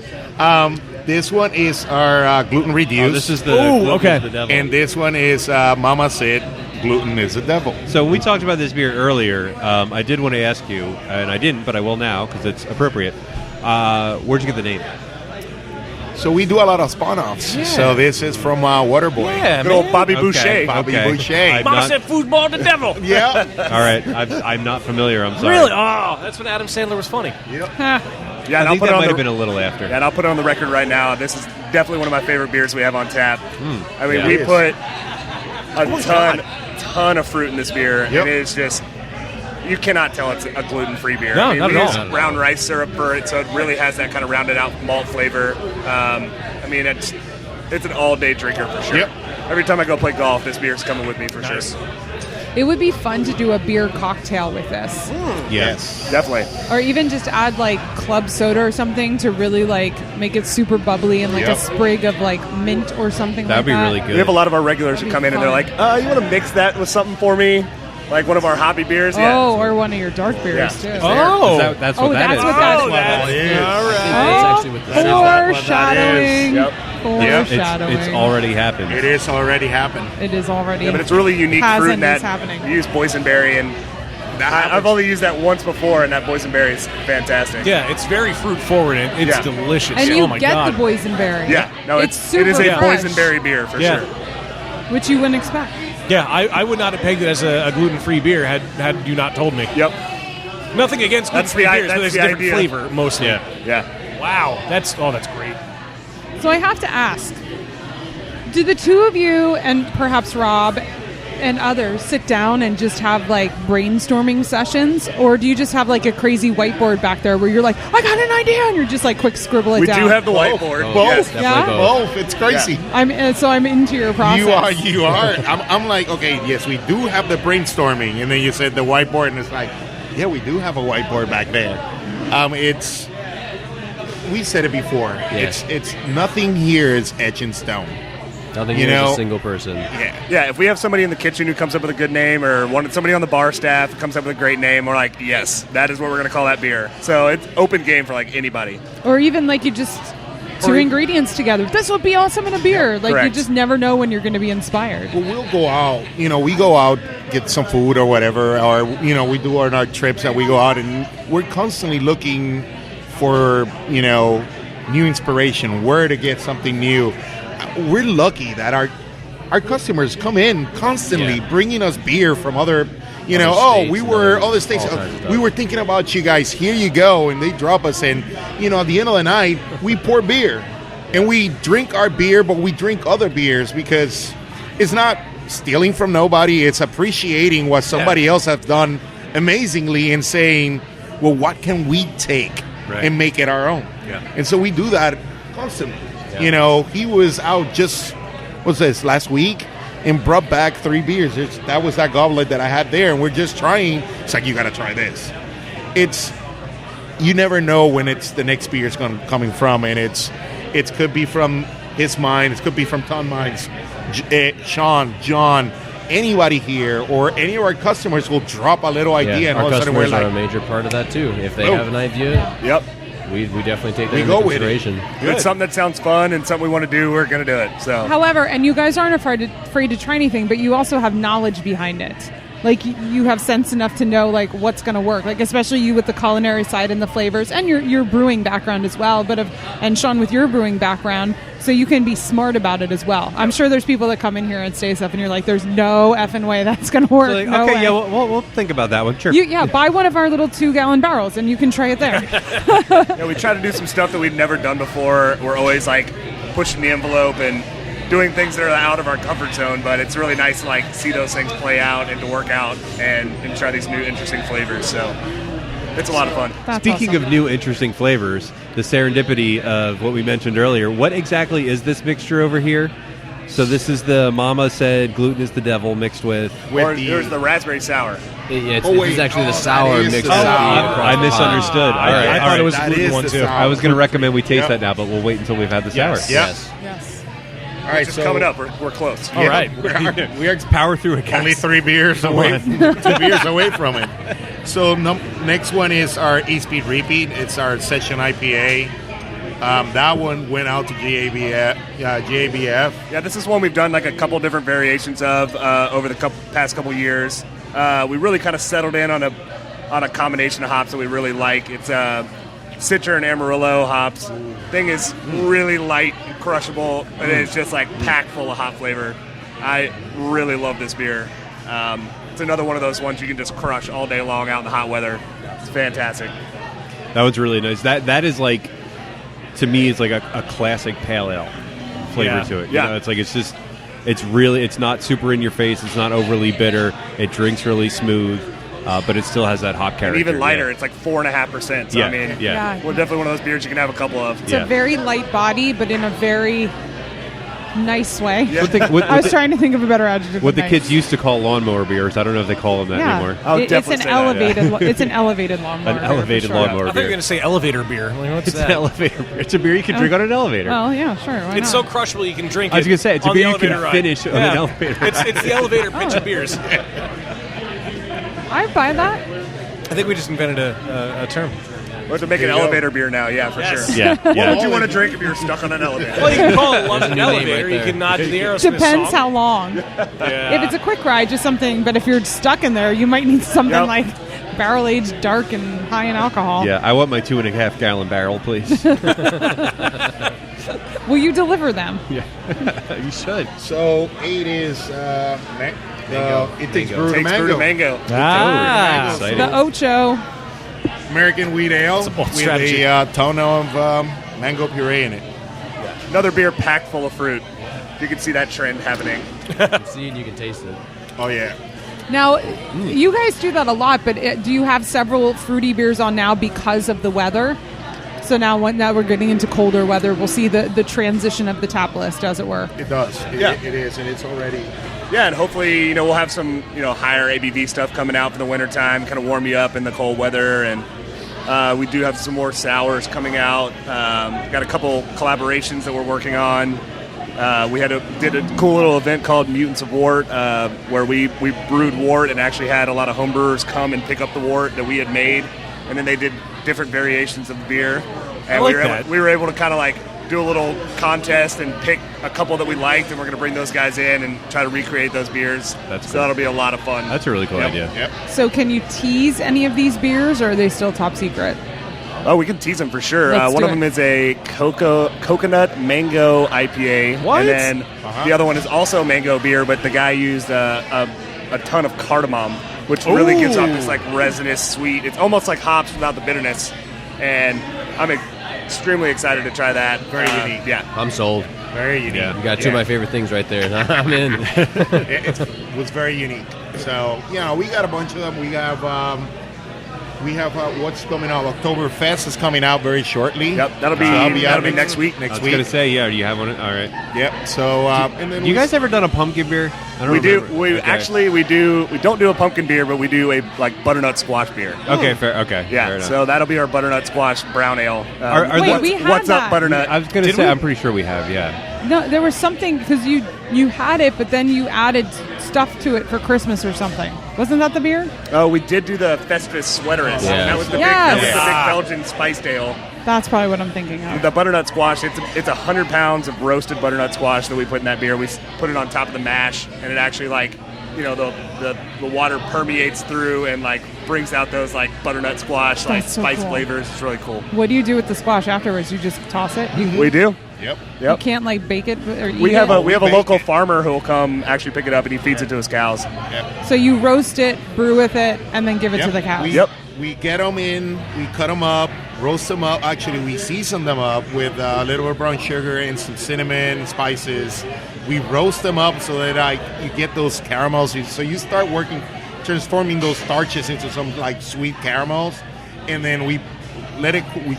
This one is our gluten reduced. This is the gluten okay. is the devil. And this one is Mama said gluten is the devil. So we talked about this beer earlier. I did want to ask you, and I didn't, but I will now because it's appropriate. Where'd you get the name? So we do a lot of spawn-offs. Yeah. So this is from Waterboy. Yeah, Good old man. Bobby Okay. Boucher. Bobby Okay. Boucher. Mama said foosball the devil. Yeah. All right, I'm not familiar. I'm sorry. Really? Oh, that's when Adam Sandler was funny. Yeah, I and I'll think put that it on might the have been a little after. Yeah, and I'll put it on the record right now. This is definitely one of my favorite beers we have on tap. I mean, Yeah. we It is. put a ton of fruit in this beer, Yep. and it's just you cannot tell it's a gluten-free beer. No, I mean, not we at use all. brown rice syrup for it, so it really has that kind of rounded out malt flavor. I mean, it's an all-day drinker for sure. Yep. Every time I go play golf, this beer's coming with me for sure. It would be fun to do a beer cocktail with this, Yes. Definitely. or even just add like club soda or something to really like make it super bubbly and like Yep. a sprig of like mint or something. That'd like be that. really good. We have a lot of our regulars who That'd come be in and they're fun. like, you want to mix that with something for me? Like one of our hobby beers? Oh, or one of your dark beers Yeah. too. Oh, That's Oh, what that that's is. what that Oh, is. that's All right. That's actually what that is. Foreshadowing. Yep. Foreshadowing. It's already happened. It is already happened. It is already. Yeah, but it's really unique Has fruit and in is that happening. you use boysenberry, and I've only used that once before, and that boysenberry is fantastic. yeah, it's very fruit forward and it's Yeah. delicious. and oh you my get God. the boysenberry. Yeah, no, it's it super is a fresh, boysenberry beer for Yeah. sure. which you wouldn't expect. Yeah, I would not have pegged it as a gluten-free beer had you not told me. Yep. Nothing against That's gluten-free the beers, but that's there's the a different idea. flavor mostly. Yeah. Yeah. Wow, that's great. So I have to ask, do the two of you and perhaps Rob and others sit down and just have like brainstorming sessions, or do you just have like a crazy whiteboard back there where you're like, I got an idea, and you're just like quick scribble it We down? do have the whiteboard. Both. Yes. Definitely Yeah? both. Both. It's crazy. I'm into your process. You are. I'm like, okay, yes, we do have the brainstorming, and then you said the whiteboard, and it's like, yeah, we do have a whiteboard back there. It's we said it before. Yeah. It's nothing here is etched in stone. Nothing You here is know- a single person. Yeah, if we have somebody in the kitchen who comes up with a good name, or somebody on the bar staff who comes up with a great name, we're like, yes, that is what we're going to call that beer. So it's open game for like anybody. Or even like you just two ingredients together. This would be awesome in a beer. Like you correct. just never know when you're going to be inspired. Well, we'll go out. We go out, get some food or whatever, or we do on our trips that we go out, and we're constantly looking for new inspiration, where to get something new. We're lucky that our customers come in constantly bringing us beer from other. Other states, Other states. all kinds of stuff. We were thinking about you guys. Here you go, and they drop us in. At the end of the night, we pour beer, and we drink our beer, but we drink other beers because it's not stealing from nobody. It's appreciating what somebody else has done amazingly and saying, well, what can we take and make it our own? Yeah. And so we do that constantly. Yeah. He was out just, last week, and brought back 3 beers. That was that goblet that I had there, and we're just trying. It's like, you got to try this. it's you never know when it's the next beer is coming from, and it could be from his mind, it could be from Ton Minds, Sean, John, anybody here, or any of our customers will drop a little idea, and our all of a sudden we're customers are like, a major part of that too. If they have an idea, yep, we definitely take that We into go with it. consideration. if it's something that sounds fun and something we want to do, we're going to do it. So However, and you guys aren't afraid to try anything, but you also have knowledge behind it. Like, you have sense enough to know, like, what's going to work. Like, especially you with the culinary side and the flavors, and your brewing background as well. And Sean with your brewing background, so you can be smart about it as well. I'm sure there's people that come in here and say stuff, and you're like, there's no effing way that's going to work. Like, no okay, way. yeah, we'll think about that one. Sure. Buy one of our little 2-gallon barrels, and you can try it there. we try to do some stuff that we've never done before. We're always like pushing the envelope and doing things that are out of our comfort zone, but it's really nice to like see those things play out and to work out and try these new interesting flavors. So it's a lot of fun. Speaking of new interesting flavors, the serendipity of what we mentioned earlier, what exactly is this mixture over here? So this is the Mama said gluten is the devil mixed with there's the raspberry sour. This is actually the sour mixed with I misunderstood. I thought it was the gluten one too. I was going to recommend we taste that now, but we'll wait until we've had the sour. Yes. all right, Just coming up. We're close. All right. we are Power through it, guys. only 3 beers away, 2 beers away from it. So next one is our E-Speed Repeat. It's our Session IPA. That one went out to GABF. Yeah, this is one we've done like a couple different variations of over the past couple years. We really kind of settled in on a combination of hops that we really like. It's Citra and Amarillo hops. Thing is really light and crushable, and it's just like packed full of hop flavor. I really love this beer. It's another one of those ones you can just crush all day long out in the hot weather. It's fantastic. That one's really nice. That is like, to me, it's like a classic pale ale flavor to it. You know, it's like it's not super in your face. It's not overly bitter. It drinks really smooth, but it still has that hop character. And even lighter. It's like 4.5%. So I mean, well, definitely one of those beers you can have a couple of. It's a very light body, but in a very nice way. Yeah. I was trying to think of a better adjective. What the kids used to call lawnmower beers. I don't know if they call them that anymore. It's an elevated. It's an elevated lawnmower. An elevated lawnmower I thought you were beer. going to say elevator beer. Like, what's It's that? an elevator beer. It's a beer you can drink on an elevator. Oh yeah, sure. Why It's not? so crushable you can drink it. I was going to say, it's a on the beer you can elevator ride. finish on an elevator. It's the elevator pitch of beers. I buy that. I think we just invented a term. We have to make an elevator beer now, for Yes. sure. Yeah, What yeah. would you want to drink if you were stuck on an elevator? Well, you can call it London There's a new name Elevator. right You there. can nod to the Aerosmith Depends song. how long. Yeah. If it's a quick ride, just something. But if you're stuck in there, you might need something Yep. like barrel aged, dark, and high in alcohol. Yeah, I want my 2.5 gallon barrel, please. Will you deliver them? You should. So 8 is it takes brew to Takes brew to mango. mango. Ah. Exciting. The Ocho. American wheat ale a bold with strategy. a ton of mango puree in it. Another beer packed full of fruit. You can see that trend happening. You can see it, you can taste it. Oh yeah. Now, you guys do that a lot, but do you have several fruity beers on now because of the weather? So now we're getting into colder weather, we'll see the transition of the tap list, as it were. It does. It is, and it's already. Yeah, and hopefully, we'll have some, higher ABV stuff coming out for the wintertime, kind of warm you up in the cold weather. And we do have some more sours coming out. Got a couple collaborations that we're working on. We did a cool little event called Mutants of Wort, where we brewed wort and actually had a lot of homebrewers come and pick up the wort that we had made, and then they did different variations of the beer. And we were able to kind of do a little contest and pick a couple that we liked, and we're going to bring those guys in and try to recreate those beers. That's so cool. that'll be a lot of fun. That's a really cool idea. Yep. So can you tease any of these beers, or are they still top secret? Oh, we can tease them for sure. Let's One do of it. them is a coconut mango IPA. What? And then the other one is also mango beer, but the guy used a ton of cardamom, which really gives off this resinous sweet. It's almost like hops without the bitterness. And I'm extremely excited to try that. Very unique. Yeah. I'm sold. Very unique. You got two of my favorite things right there. I'm in. It was very unique. So we got a bunch of them. We have We have what's coming out. Oktoberfest is coming out very shortly. Yep, that'll be next week. Next I was week. going to say, yeah, do you have one? All right. Yep. So, and then You guys ever done a pumpkin beer? I don't remember. We don't do a pumpkin beer, but we do a butternut squash beer. Okay, fair. Okay, Yeah, fair enough. so that'll be our butternut squash brown ale. Wait, we had What's that. up, butternut? I was going to say, I'm pretty sure we have. Yeah. No, there was something because you had it, but then you added stuff to it for Christmas or something. Wasn't that the beer? Oh, we did do the Festus Sweaterist. Yeah. That was the Yes. big Belgian spiced ale. That's probably what I'm thinking of. The butternut squash, it's 100 pounds of roasted butternut squash that we put in that beer. We put it on top of the mash, and it actually the water permeates through and brings out those butternut squash That's so spice cool. flavors. It's really cool. What do you do with the squash afterwards? You just toss it? We do. Yep. You can't bake it or eat We have it? a local farmer who will come actually pick it up and he feeds it to his cows. So you roast it, brew with it, and then give it to the cows. We get them in, we cut them up, roast them up. Actually, we season them up with a little bit of brown sugar and some cinnamon, spices. We roast them up so that you get those caramels. So you start transforming those starches into some sweet caramels, and then we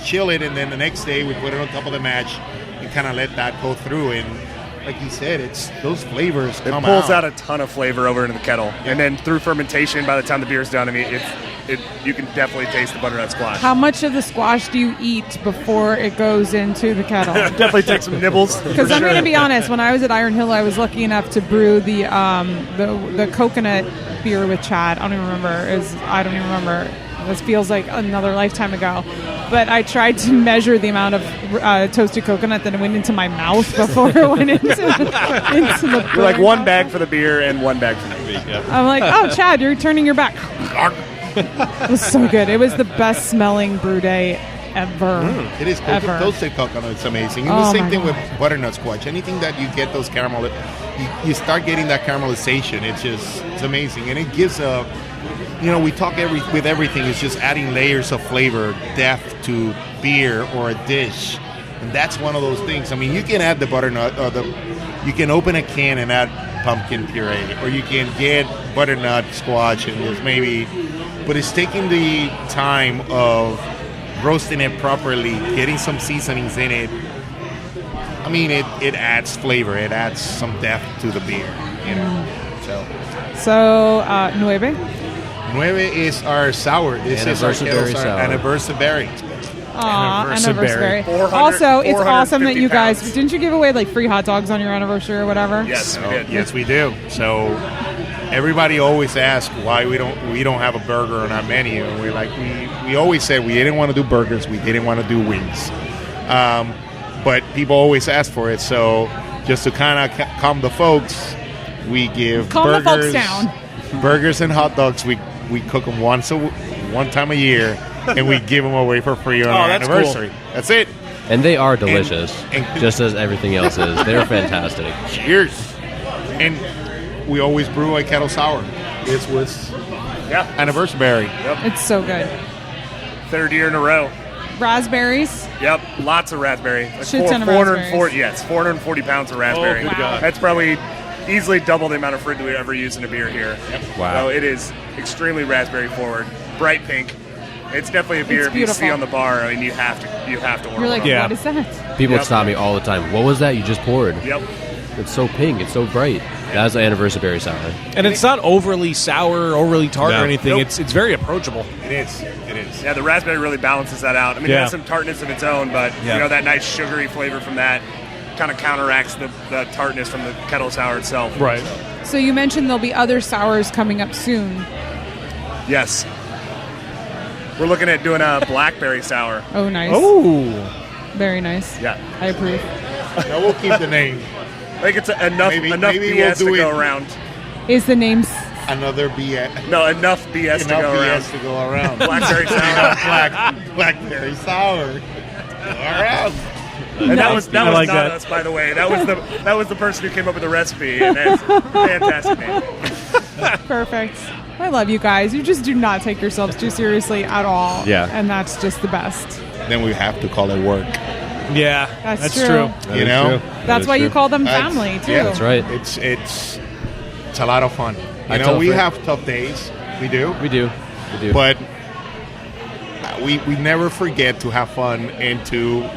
chill it, and then the next day we put it on top of the mash and kind of let that go through. And like you said, it's those flavors come out. It pulls out a ton of flavor over into the kettle, and then through fermentation, by the time the beer's done, you can definitely taste the butternut squash. How much of the squash do you eat before it goes into the kettle? Definitely take some nibbles. Because I'm going to be honest, when I was at Iron Hill, I was lucky enough to brew the coconut beer with Chad. I don't even remember. This feels like another lifetime ago. But I tried to measure the amount of toasted coconut that went into my mouth before it went into the You're like one bag for the beer and one bag for the beer. Yep. I'm like, oh, Chad, you're turning your back. It was so good. It was the best smelling brew day ever. It is ever. toasted coconut. It's amazing. And the same thing with butternut squash. Anything that you get those caramel, you start getting that caramelization. It's amazing, and it gives we talk with everything. It's just adding layers of flavor, depth to beer or a dish, and that's one of those things. I mean, you can add the butternut, you can open a can and add pumpkin puree, or you can get butternut squash and just but it's taking the time of roasting it properly, getting some seasonings in it. I mean, it adds flavor, it adds some depth to the beer, So, Nueve? Nueve is our sour. This is our anniversary. Anniversary. Also, it's awesome that you guys didn't you give away free hot dogs on your anniversary or whatever? Yes, we did. Yes, we do. So everybody always asks why we don't have a burger on our menu, and we're like we always said we didn't want to do burgers, we didn't want to do wings, but people always ask for it. So just to kind of calm the folks, we give the folks down. Burgers and hot dogs. We cook them one time a year, and we give them away for free on our anniversary. Cool. That's it. And they are delicious, just as everything else is. They're fantastic. Cheers. And we always brew a kettle sour. This was anniversary. Yep. It's so good. Third year in a row. Raspberries. Yep, lots of raspberry. Shit ton of raspberries. Yes, 440 pounds of raspberry. Oh, wow. That's probably easily double the amount of fruit that we ever use in a beer here. Yep. Wow. So it is extremely raspberry forward, bright pink. It's definitely a beer if you see on the bar. I mean, you have to order. You're like, one. what is that? People stop me all the time. What was that you just poured? Yep. It's so pink. It's so bright. That's an anniversary sour. And it's not overly sour, overly tart or anything. Nope. It's very approachable. It is. Yeah, the raspberry really balances that out. I mean, it has some tartness of its own, but that nice sugary flavor from that kind of counteracts the tartness from the kettle sour itself. Right. So you mentioned there'll be other sours coming up soon. Yes. We're looking at doing a blackberry sour. Oh, nice. Oh. Very nice. Yeah. I approve. No, we'll keep the name. I think it's enough Maybe BS we'll to go it. around. Is the name... Another BS. No, enough BS to go around. BS to go around. Blackberry sour. Blackberry sour. All right. And that was not like that. us, by the way. That was the person who came up with the recipe, and that's a fantastic name. Perfect. I love you guys. You just do not take yourselves too seriously at all. Yeah. And that's just the best. Then we have to call it work. Yeah, That's true. That You is know? true. That's why you call them That's- family, too. yeah, That's right. It's a lot of fun. I tell We Fred- have tough days. We do. We do. But we never forget to have fun and to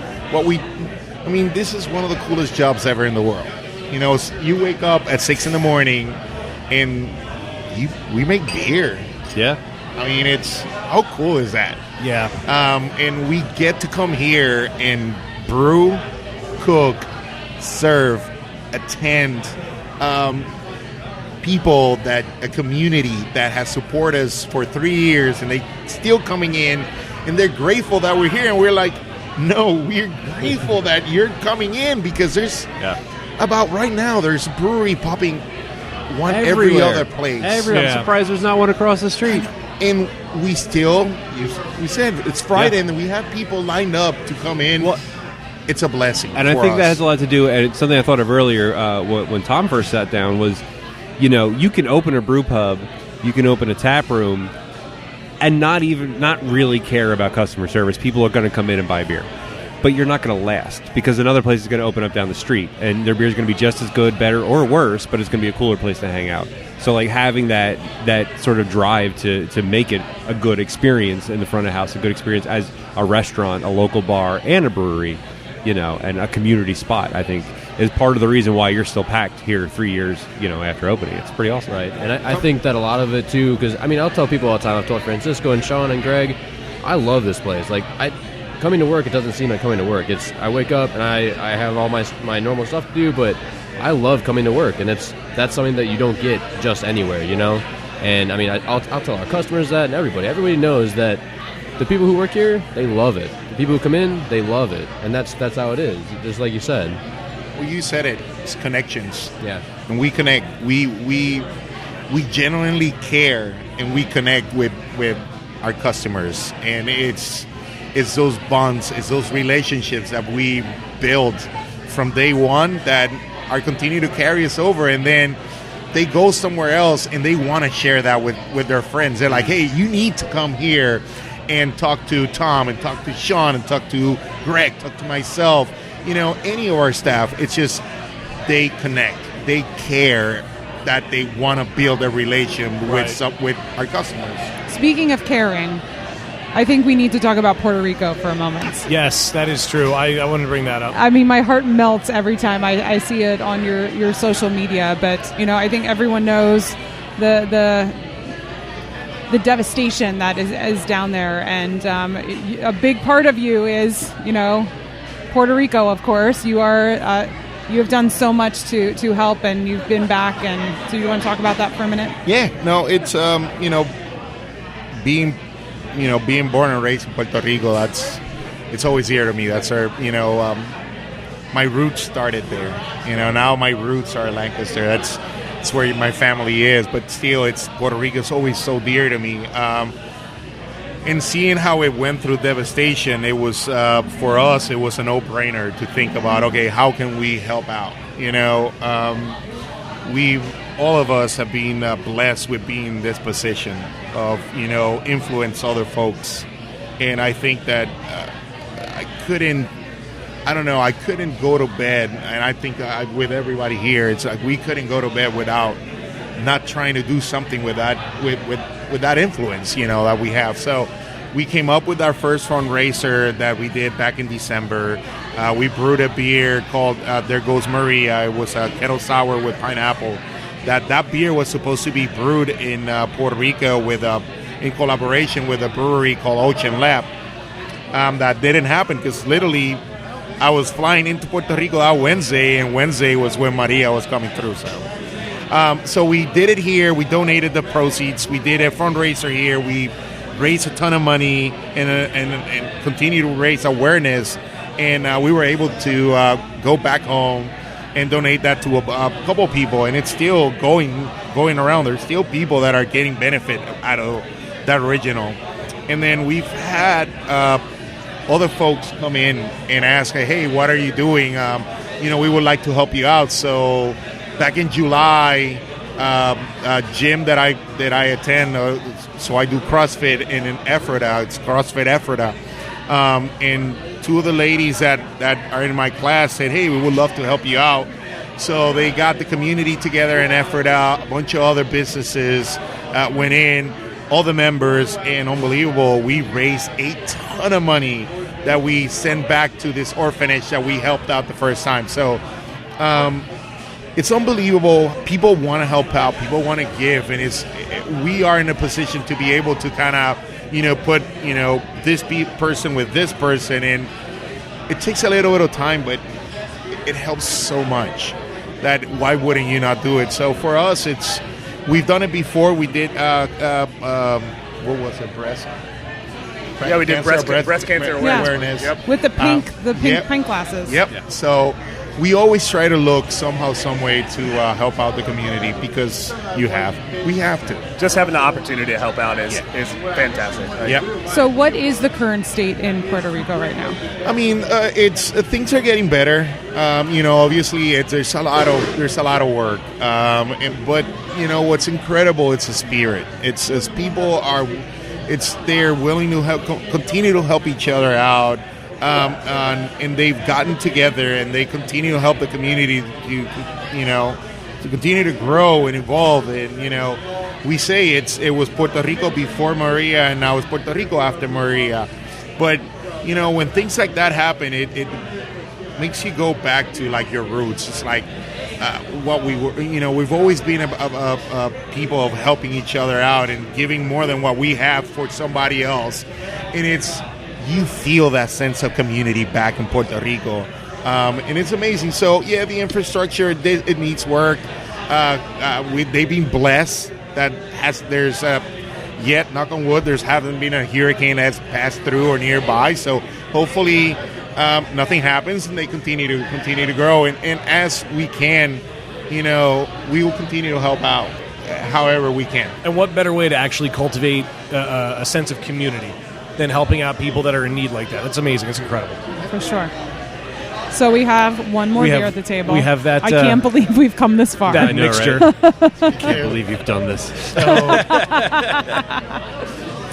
this is one of the coolest jobs ever in the world. You wake up at 6 in the morning and we make beer. Yeah. It's how cool is that? Yeah. And we get to come here and brew, cook, serve, attend, people a community that has supported us for 3 years, and they still coming in, and they're grateful that we're here, and we're like, no, we're grateful that you're coming in, because there's about right now there's a brewery popping one every other place. I'm surprised there's not one across the street. And we said it's Friday, and we have people lined up to come in. Well, it's a blessing. And I think that has a lot to do, and it's something I thought of earlier when Tom first sat down was, you can open a brew pub, you can open a tap room, and not really care about customer service. People are going to come in and buy beer. But you're not going to last, because another place is going to open up down the street, and their beer is going to be just as good, better, or worse, but it's going to be a cooler place to hang out. So, having that sort of drive to make it a good experience in the front of house, a good experience as a restaurant, a local bar, and a brewery, and a community spot, I think, is part of the reason why you're still packed here 3 years, after opening. It's pretty awesome. Right, and I think that a lot of it, too, because, I'll tell people all the time, I've told Francisco and Sean and Greg, I love this place. Coming to work, it doesn't seem like coming to work. I wake up and I have all my normal stuff to do, but I love coming to work, and that's something that you don't get just anywhere, And I'll tell our customers that, and everybody knows that the people who work here, they love it. The people who come in, they love it, and that's how it is. Just like you said. Well, you said it. It's connections. Yeah. And we connect. We genuinely care, and we connect with our customers, and it's those bonds, it's those relationships that we build from day one that are continue to carry us over, and then they go somewhere else and they want to share that with their friends. They're like, hey, you need to come here and talk to Tom and talk to Sean and talk to Greg, talk to myself, any of our staff. It's just they connect, they care, that they want to build a relation with our customers. Speaking of caring, I think we need to talk about Puerto Rico for a moment. Yes, that is true. I wanted to bring that up. My heart melts every time I see it on your social media. But, I think everyone knows the devastation that is down there. And a big part of you is, Puerto Rico, of course. You have done so much to help, and you've been back. And so you want to talk about that for a minute? Yeah. No, it's, being born and raised in Puerto Rico, it's always dear to me. That's our, my roots started there. Now my roots are Lancaster. That's where my family is. But still, Puerto Rico is always so dear to me. And seeing how it went through devastation, it was for us, it was a no-brainer to think about, okay, how can we help out? All of us have been blessed with being in this position of, influence other folks. And I think that I couldn't go to bed. And I think with everybody here, it's like we couldn't go to bed without not trying to do something with that, with that influence, that we have. So we came up with our first fundraiser that we did back in December. We brewed a beer called There Goes Maria. It was a kettle sour with pineapple. That beer was supposed to be brewed in Puerto Rico in collaboration with a brewery called Ocean Lab. That didn't happen because literally I was flying into Puerto Rico that Wednesday, and Wednesday was when Maria was coming through. So we did it here. We donated the proceeds. We did a fundraiser here. We raised a ton of money and continue to raise awareness. And we were able to go back home and donate that to a couple people, and it's still going around. There's still people that are getting benefit out of that original. And then we've had other folks come in and ask, hey, what are you doing? We would like to help you out. So back in July, gym that I attend, so I do CrossFit in Ephrata. It's CrossFit Ephrata. And two of the ladies that are in my class said, hey, we would love to help you out. So they got the community together in Ephrata. A bunch of other businesses went in. all the members, and unbelievable, we raised a ton of money that we sent back to this orphanage that we helped out the first time. So it's unbelievable. People want to help out. People want to give, and we are in a position to be able to kind of, put, this person with this person, and it takes a little bit of time, but it helps so much that why wouldn't you not do it? So for us, we've done it before. We did what was it, breast? Yeah, we did breast cancer awareness. Yep. With the pink glasses. Yep. Yeah. So we always try to look somehow, some way to help out the community because we have to. Just having the opportunity to help out is fantastic. Right? Yeah. So what is the current state in Puerto Rico right now? I mean, things are getting better. Obviously there's a lot of work. But what's incredible, it's a spirit. It's as people are. They're willing to continue to help each other out, and they've gotten together and they continue to help the community to continue to grow and evolve. And we say it was Puerto Rico before Maria, and now it's Puerto Rico after Maria. But when things like that happen, it makes you go back to like your roots. It's like what we were. We've always been a people of helping each other out and giving more than what we have for somebody else, and you feel that sense of community back in Puerto Rico, and it's amazing. So yeah, the infrastructure it needs work. They've been blessed that there's yet, knock on wood, hasn't been a hurricane that's passed through or nearby. So hopefully nothing happens and they continue to grow. And as we can, we will continue to help out however we can. And what better way to actually cultivate a sense of community than helping out people that are in need like that? That's amazing. It's incredible. For sure. So we have one more beer at the table. We have that. I can't believe we've come this far. That mixture. I can't believe you've done this.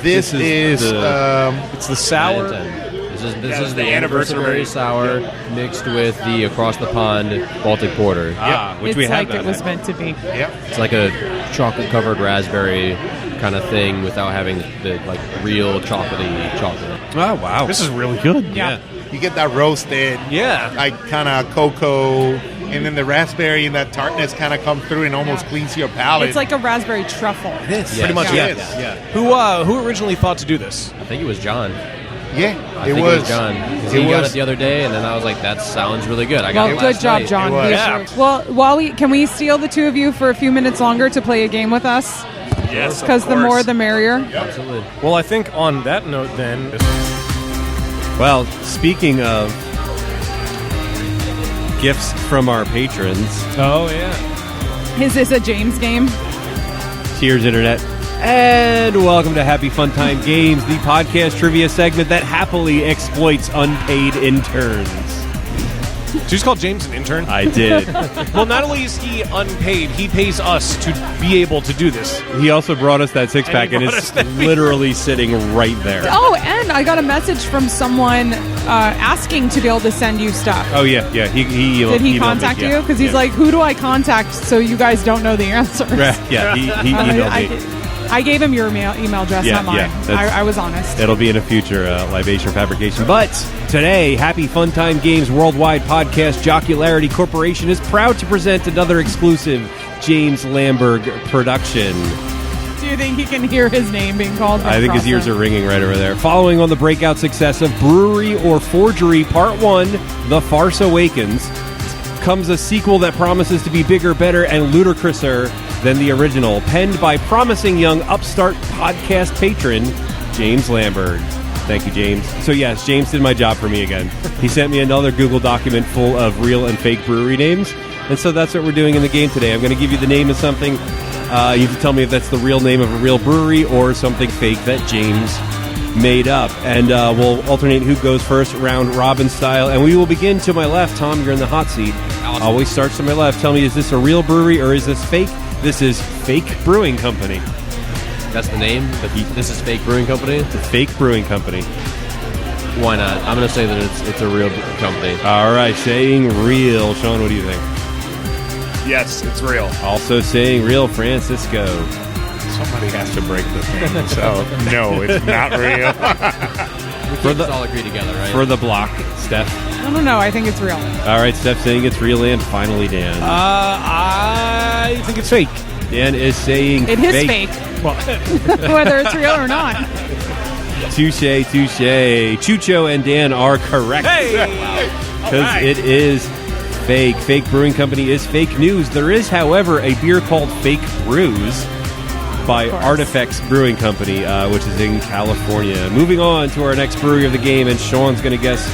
This is it's the sour. This is the anniversary sour mixed with the across the pond Baltic Porter. Which we have. It was meant to be. Yep. It's like a chocolate covered raspberry kind of thing without having the real chocolatey chocolate. Oh wow, this is really good. Yeah. You get that roasted, like kind of cocoa, and then the raspberry and that tartness kind of come through and almost cleans your palate. It's like a raspberry truffle. It is. Pretty much. Yes. Yeah. Who originally thought to do this? I think it was John. Yeah, I think it was John. He got it the other day, and then I was like, "That sounds really good." I got it good last job, night. John. Yeah. Well, can we steal the two of you for a few minutes longer to play a game with us? Yes, because the more the merrier. Absolutely. Well, I think on that note, then. Well, speaking of gifts from our patrons. Oh yeah. Is this a James game? Cheers, Internet. And welcome to Happy Fun Time Games, the podcast trivia segment that happily exploits unpaid interns. Did you just call James an intern? I did. Well, not only is he unpaid, he pays us to be able to do this. He also brought us that six-pack, and it's literally sitting right there. Oh, and I got a message from someone asking to be able to send you stuff. Oh, yeah. Did he contact you? Because he's like, who do I contact so you guys don't know the answers? Yeah, he emailed me. I gave him your email address, not mine. I was honest. It'll be in a future libation fabrication. But today, Happy Fun Time Games Worldwide Podcast Jocularity Corporation is proud to present another exclusive James Lamberg production. Do you think he can hear his name being called? I think his ears are ringing right over there. Following on the breakout success of Brewery or Forgery Part 1, The Farce Awakens, comes a sequel that promises to be bigger, better, and ludicrouser than the original, penned by promising young upstart podcast patron, James Lamberg. Thank you, James. So yes, James did my job for me again. He sent me another Google document full of real and fake brewery names, and so that's what we're doing in the game today. I'm going to give you the name of something. You have to tell me if that's the real name of a real brewery or something fake that James made up. And we'll alternate who goes first, round robin style. And we will begin to my left. Tom, you're in the hot seat. Always starts to my left. Tell me, is this a real brewery or is this fake? This is Fake Brewing Company. That's the name? But this is Fake Brewing Company? It's a fake brewing company. Why not? I'm going to say that it's a real company. All right, saying real. Sean, what do you think? Yes, it's real. Also saying real, Francisco. Somebody has to break the thing. So, no, it's not real. We can't all agree together, right? For the block, Steph. I don't know. I think it's real. All right, Steph saying it's real, and finally Dan. I think it's fake. Dan is saying It is fake. Well, whether it's real or not. Touche. Chucho and Dan are correct. Because it is fake. Fake Brewing Company is fake news. There is, however, a beer called Fake Brews by Artifacts Brewing Company, which is in California. Moving on to our next brewery of the game, and Sean's going to guess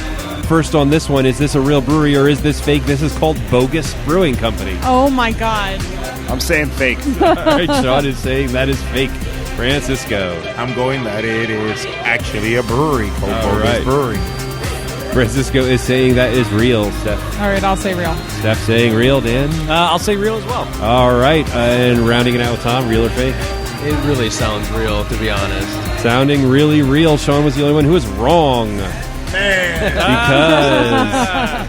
first on this one. Is this a real brewery or is this fake? This is called Bogus Brewing Company. Oh, my God. I'm saying fake. All right, Sean is saying that is fake. Francisco. I'm going that it is actually a brewery called Bogus Brewery. Francisco is saying that is real. Steph. All right, I'll say real. Steph saying real. Dan? I'll say real as well. All right, and rounding it out with Tom, real or fake? It really sounds real, to be honest. Sounding really real. Sean was the only one who was wrong. Man.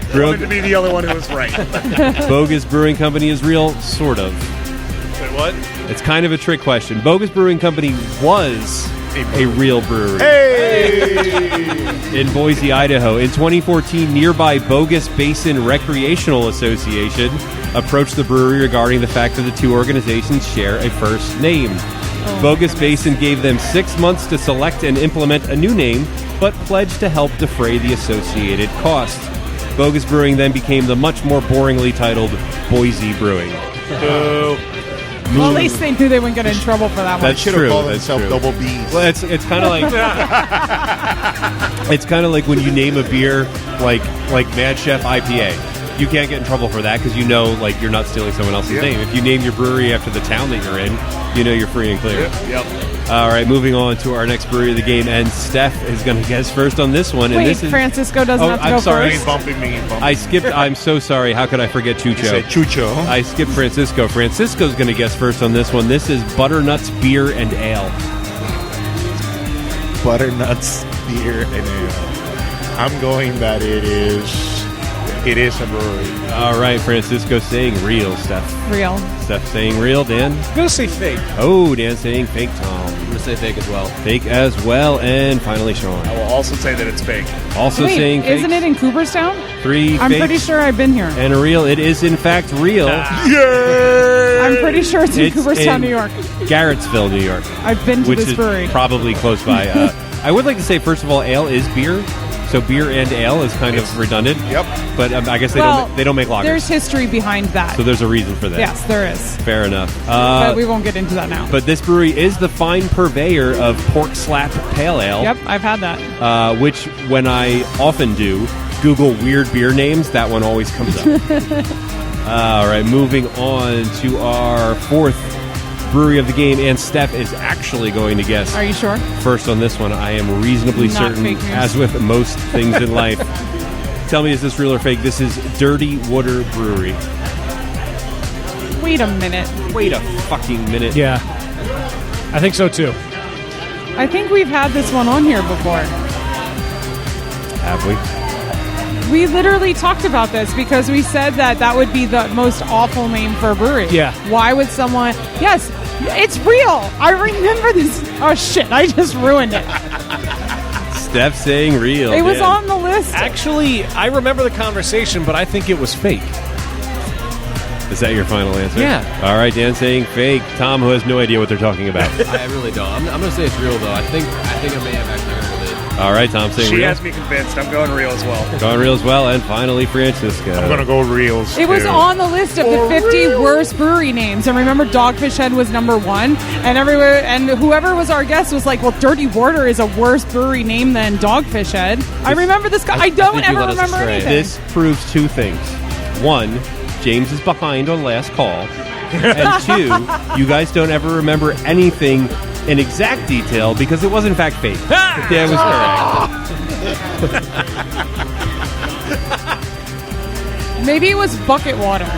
Because wanted to be the only one who was right. Bogus Brewing Company is real, sort of. Wait, what? It's kind of a trick question. Bogus Brewing Company was a real brewery. In Boise, Idaho. In 2014, nearby Bogus Basin Recreational Association approached the brewery regarding the fact that the two organizations share a first name. Bogus Basin gave them 6 months to select and implement a new name, but pledged to help defray the associated costs. Bogus Brewing then became the much more boringly titled Boise Brewing. Well, at least they knew they wouldn't get in trouble for that one. That's Should true. have called That's himself true. Double B's. Well, it's kind of like it's kind of like when you name a beer like Mad Chef IPA. You can't get in trouble for that because you know, like, you're not stealing someone else's name. If you name your brewery after the town that you're in, you know you're free and clear. Yep. All right, moving on to our next brewery of the game, and Steph is going to guess first on this one. And Wait, this is Francisco doesn't have to I'm go sorry. first? He's bumping me. I skipped. I'm so sorry. How could I forget Chucho? You said Chucho. I skipped Francisco. Francisco's going to guess first on this one. This is Butternuts Beer and Ale. Butternuts beer and ale. I'm going that it is a brewery. All right, Francisco saying real, Steph. Real. Steph saying real. Dan? I'm going to say fake. Oh, Dan saying fake. Tom? I'm going to say fake as well. Fake as well. And finally, Sean. I will also say that it's fake. Also Wait, saying fake. isn't it in Cooperstown? 3 I'm fakes pretty sure I've been here. and a real. It is, in fact, real. I'm pretty sure it's in It's Cooperstown, in New York. Garrettsville, New York. I've been to Which this is brewery. probably close by. I would like to say, first of all, ale is beer. So beer and ale is kind of redundant. Yep. But I guess they don't make lagers. There's history behind that. So there's a reason for that. Yes, there is. Fair enough. But we won't get into that now. But this brewery is the fine purveyor of Pork Slap Pale Ale. Yep, I've had that. Which, when I often do, Google weird beer names, that one always comes up. All right, moving on to our fourth brewery of the game, and Steph is actually going to guess. Are you sure? First on this one, I am reasonably Not certain, fake news. as with most things in life. Tell me, is this real or fake? This is Dirty Water Brewery. Wait a minute. Wait a fucking minute. Yeah. I think so, too. I think we've had this one on here before. Have we? We literally talked about this because we said that would be the most awful name for a brewery. Yeah. Why would someone... Yes, it's real. I remember this. Oh, shit. I just ruined it. Steph saying real. It was Dan. on the list. Actually, I remember the conversation, but I think it was fake. Is that your final answer? Yeah. All right, Dan saying fake. Tom, who has no idea what they're talking about. I really don't. I'm going to say it's real, though. I think I may have actually heard of it. All right, Tom saying She real. has me convinced. I'm going real as well. Going real as well. And finally, Francisco. I'm going to go reals. It was too. on the list of the 50 worst brewery names. And remember, Dogfish Head was number one. And everywhere, and whoever was our guest was like, well, Dirty Water is a worse brewery name than Dogfish Head. I remember this guy. I don't think you ever led us remember astray. anything. This proves two things. One, James is behind on last call. And two, you guys don't ever remember anything in exact detail because it was in fact fake. Dan was correct. Maybe it was Bucket Water.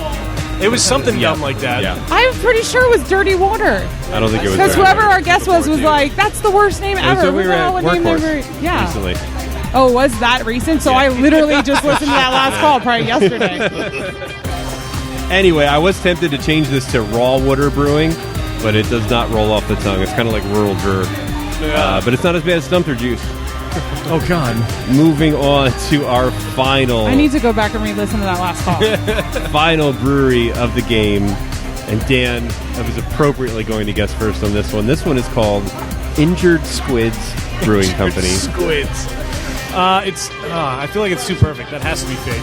It was something dumb like that. Yeah. I'm pretty sure it was Dirty Water. I don't think it was. Because Dirty whoever Water. our guest was like, that's the worst name It was ever. when we Who were the hell at would name their Workhorse brewery? Yeah. recently. Oh, was that recent? So I literally just listened to that last call probably yesterday. Anyway, I was tempted to change this to Raw Water Brewing, but it does not roll off the tongue. It's kind of like rural juror. But it's not as bad as Stumpter Juice. Oh, God. Moving on to our final... I need to go back and re-listen to that last call. final brewery of the game. And Dan was appropriately going to guess first on this one. This one is called Injured Squids Brewing Company. Squids. I feel like it's too perfect. That has to be fake.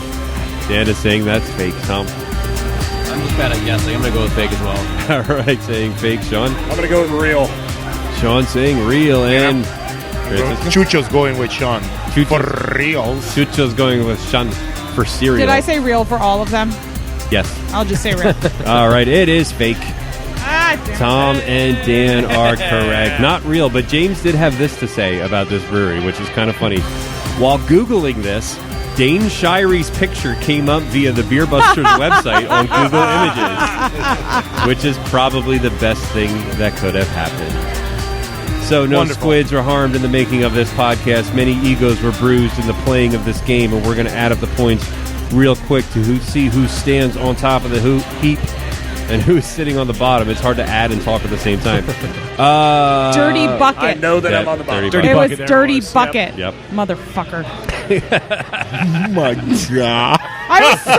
Dan is saying that's fake, Tom. I'm just bad at guessing. I'm going to go with fake as well. All right, saying fake. Sean? I'm going to go with real. Sean saying real. And Chucho's going with Sean. For reals. Chucho's going with Sean for cereal. Did I say real for all of them? Yes. I'll just say real. All right, it is fake. Damn Tom it. and Dan are correct. Not real, but James did have this to say about this brewery, which is kind of funny. While Googling this, Dane Shiry's picture came up via the Beer Busters website on Google Images, which is probably the best thing that could have happened. So no squids were harmed in the making of this podcast. Many egos were bruised in the playing of this game, and we're going to add up the points real quick to see who stands on top of the heap and who's sitting on the bottom. It's hard to add and talk at the same time. Dirty Bucket. I know that I'm on the bottom. Dirty It Bucket, was Dirty there it was. Bucket. Yep. Motherfucker. Oh, my God. I was so...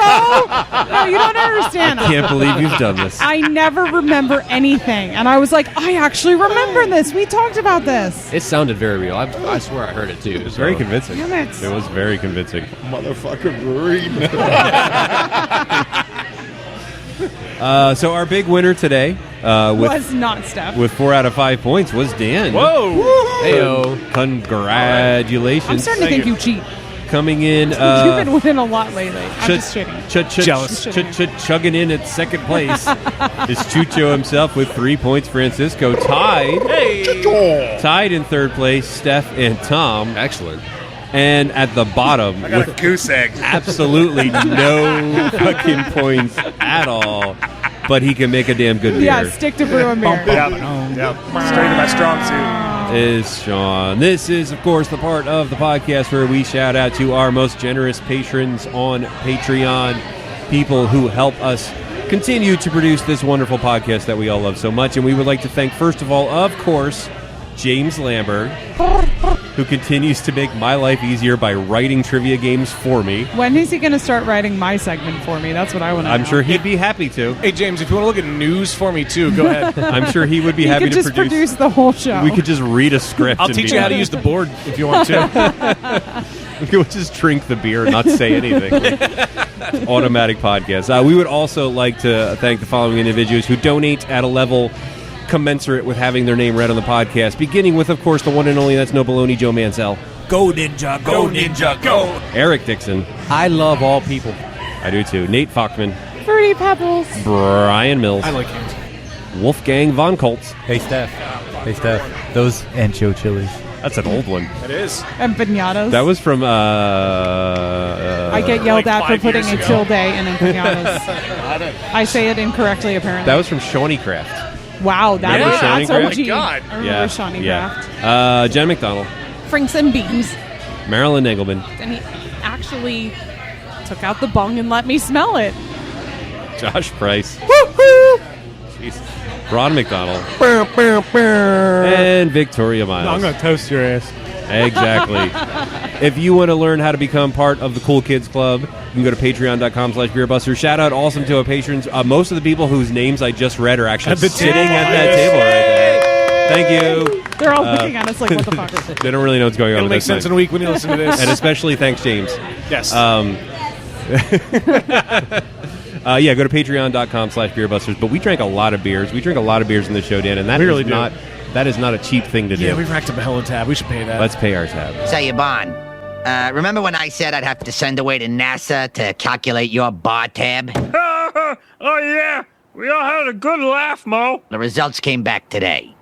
No, you don't understand. Can't believe you've done this. I never remember anything. And I was like, I actually remember this. We talked about this. It sounded very real. I swear I heard it too. It was very convincing. Damn it. It was very convincing. Motherfucker brewery. So our big winner today Was not Steph. with 4 out of 5 points was Dan. Whoa! Heyo. Congratulations. I'm starting to think you cheat. Coming in. You've been winning a lot lately. I'm just kidding. Jealous. Chugging in at second place is Chucho himself with 3 points. Francisco tied in third place. Steph and Tom. Excellent. And at the bottom I got a with goose egg. absolutely no fucking points at all. But he can make a damn good beer. Yeah, stick to brewing beer. Yep. Straight to my strong suit. Is Sean. This is, of course, the part of the podcast where we shout out to our most generous patrons on Patreon, people who help us continue to produce this wonderful podcast that we all love so much. And we would like to thank, first of all, of course, James Lambert, who continues to make my life easier by writing trivia games for me. When is he going to start writing my segment for me? That's what I want to know. I'm sure he'd be happy to. Hey, James, if you want to look at news for me, too, go ahead. I'm sure he would be He happy could to just produce the whole show. We could just read a script. I'll and teach be you how to done. use the board if you want to. We'll just drink the beer and not say anything. Automatic podcast. We would also like to thank the following individuals who donate at a level commensurate with having their name read on the podcast, beginning with, of course, the one and only That's No Baloney, Joe Mansell. Go Ninja, go Ninja, go! Eric Dixon. I love all people. I do too. Nate Fockman. Fruity Pebbles. Brian Mills. I like him. Wolfgang Von Koltz. Hey, Steph. Those ancho chilies. That's an old one. It is. And pinatas. That was from, I get yelled at for putting a tilde in empanadas. I say it incorrectly, apparently. that was from Shawnee Craft. Wow, that's Shawnee Craft? OG. Oh my God. I remember Shawnee Craft. Jen McDonald. Franks and Beans. Marilyn Engelman. And he actually took out the bung and let me smell it. Josh Price. Woo-hoo! Jeez. Ron McDonald. And Victoria Miles. I'm going to toast your ass. Exactly. If you want to learn how to become part of the Cool Kids Club, you can go to patreon.com/beerbusters. Shout out awesome to our patrons. Most of the people whose names I just read are actually sitting at that table right there. Thank you. They're all looking at us like, what the fuck? They don't really know what's going on It'll with make this sense thing. in a week when you listen to this. And especially thanks, James. Yes. Yeah, go to patreon.com/beerbusters. But we drank a lot of beers. We drink a lot of beers in the show, Dan, and that is not a cheap thing to do. Yeah, we racked up a hell of a tab. We should pay that. Let's pay our tab. Say, Yvonne, remember when I said I'd have to send away to NASA to calculate your bar tab? Oh, yeah. We all had a good laugh, Mo. The results came back today.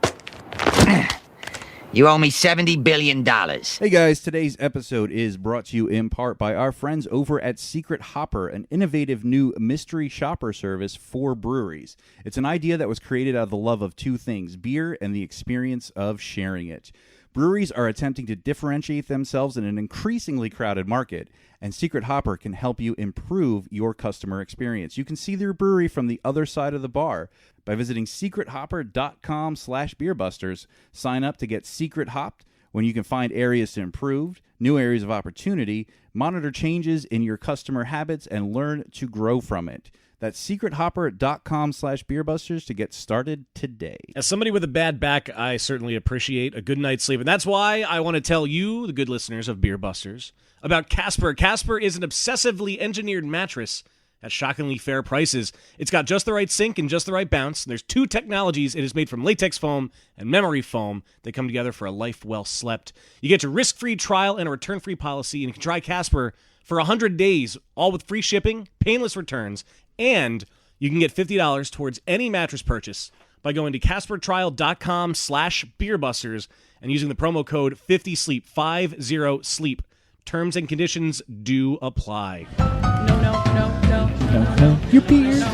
You owe me $70 billion. Hey guys, today's episode is brought to you in part by our friends over at Secret Hopper, an innovative new mystery shopper service for breweries. It's an idea that was created out of the love of two things, beer and the experience of sharing it. Breweries are attempting to differentiate themselves in an increasingly crowded market, and Secret Hopper can help you improve your customer experience. You can see their brewery from the other side of the bar by visiting secrethopper.com/beerbusters. Sign up to get secret hopped when you can find areas to improve, new areas of opportunity, monitor changes in your customer habits, and learn to grow from it. That's secrethopper.com/beerbusters to get started today. As somebody with a bad back, I certainly appreciate a good night's sleep. And that's why I want to tell you, the good listeners of Beer Busters, about Casper. Casper is an obsessively engineered mattress at shockingly fair prices. It's got just the right sink and just the right bounce. There's 2 technologies. It is made from latex foam and memory foam. They come together for a life well slept. You get your risk-free trial and a return-free policy, and you can try Casper for 100 days, all with free shipping, painless returns, and you can get $50 towards any mattress purchase by going to CasperTrial.com/beerbusters and using the promo code 50SLEEP, 50SLEEP. Terms and conditions do apply. No, your beers.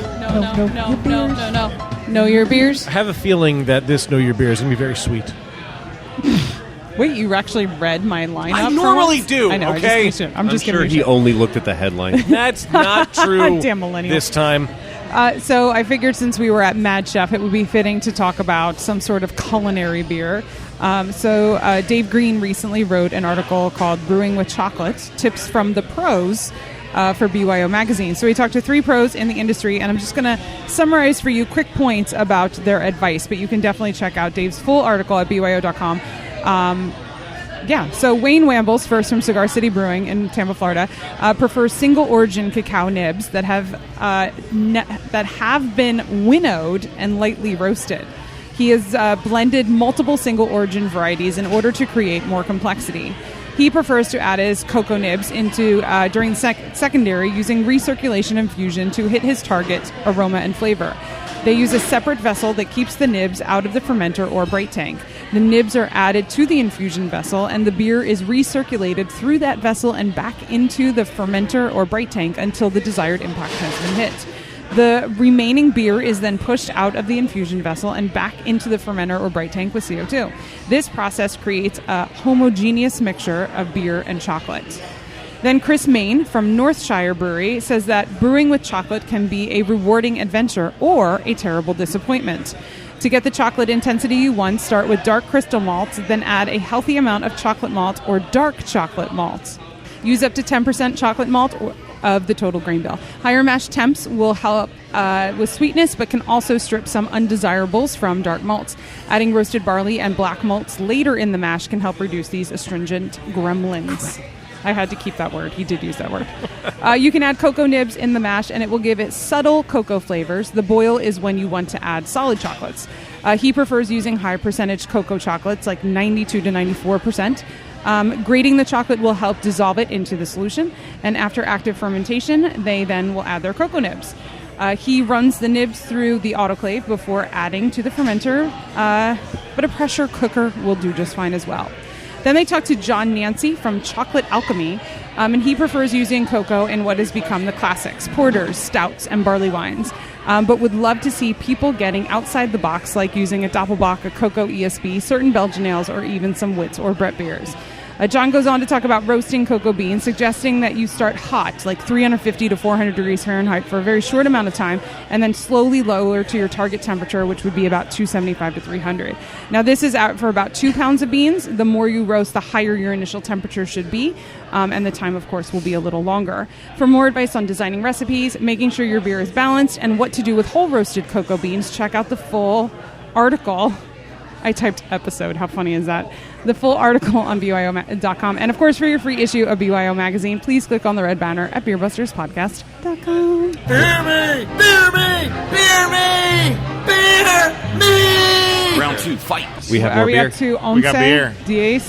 No. Know your beers? I have a feeling that this Know Your Beer is going to be very sweet. Wait, you actually read my lineup? I normally do, I know, okay? I'm just sure kidding. he only looked at the headline. That's not true. Damn millennial. This time. So I figured since we were at Mad Chef, it would be fitting to talk about some sort of culinary beer. So Dave Green recently wrote an article called Brewing with Chocolate, Tips from the Pros for BYO Magazine. So we talked to 3 pros in the industry, and I'm just going to summarize for you quick points about their advice, but you can definitely check out Dave's full article at BYO.com. So Wayne Wambles, first from Cigar City Brewing in Tampa, Florida, prefers single origin cacao nibs that have been winnowed and lightly roasted. He has blended multiple single origin varieties in order to create more complexity. He prefers to add his cocoa nibs into during secondary using recirculation and fusion to hit his target aroma and flavor. They use a separate vessel that keeps the nibs out of the fermenter or bright tank. The nibs are added to the infusion vessel, and the beer is recirculated through that vessel and back into the fermenter or bright tank until the desired impact has been hit. The remaining beer is then pushed out of the infusion vessel and back into the fermenter or bright tank with CO2. This process creates a homogeneous mixture of beer and chocolate. Then Chris Main from Northshire Brewery says that brewing with chocolate can be a rewarding adventure or a terrible disappointment. To get the chocolate intensity you want, start with dark crystal malt, then add a healthy amount of chocolate malt or dark chocolate malt. Use up to 10% chocolate malt of the total grain bill. Higher mash temps will help with sweetness, but can also strip some undesirables from dark malts. Adding roasted barley and black malts later in the mash can help reduce these astringent gremlins. I had to keep that word. He did use that word. You can add cocoa nibs in the mash, and it will give it subtle cocoa flavors. The boil is when you want to add solid chocolates. He prefers using high percentage cocoa chocolates, like 92 to 94%. Grating the chocolate will help dissolve it into the solution, and after active fermentation, they then will add their cocoa nibs. He runs the nibs through the autoclave before adding to the fermenter, but a pressure cooker will do just fine as well. Then they talked to John Nancy from Chocolate Alchemy, and he prefers using cocoa in what has become the classics, porters, stouts, and barley wines, but would love to see people getting outside the box, like using a Doppelbock, a cocoa ESB, certain Belgian ales, or even some Wits or Brett beers. John goes on to talk about roasting cocoa beans, suggesting that you start hot, like 350 to 400 degrees Fahrenheit for a very short amount of time, and then slowly lower to your target temperature, which would be about 275 to 300. Now, this is out for about 2 pounds of beans. The more you roast, the higher your initial temperature should be, and the time, of course, will be a little longer. For more advice on designing recipes, making sure your beer is balanced, and what to do with whole roasted cocoa beans, check out the full article. I typed episode. How funny is that? The full article on BYO.com. And, of course, for your free issue of BYO Magazine, please click on the red banner at BeerBustersPodcast.com. Beer me! Beer me! Beer me! Beer me! Round 2, fight. We have Are more we beer. up to once? We got beer. Diez?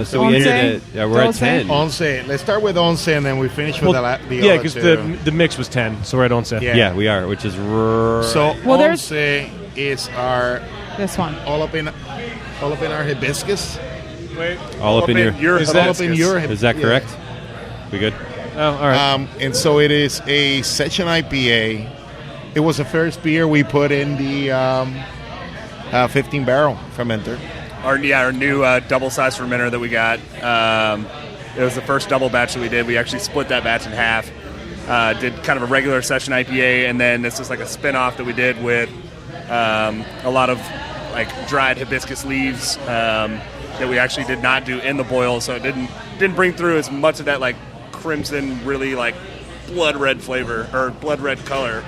So we ended it. We're at 10. Once. Let's start with once, and then we finish with the yeah, other because two. the mix was 10, so we're at once. Yeah, we are, which is So Well, once is our this one all up in our hibiscus. Wait, all up in your is that, all up in your is that correct? We good? Oh, all right. And so it is a session IPA. It was the first beer we put in the 15 barrel fermenter. our new double-sized fermenter that we got. It was the first double batch that we did. We actually split that batch in half. Did kind of a regular session IPA, and then this is like a spin-off that we did with a lot of like dried hibiscus leaves that we actually did not do in the boil, so it didn't bring through as much of that like crimson, really like blood red flavor or blood red color.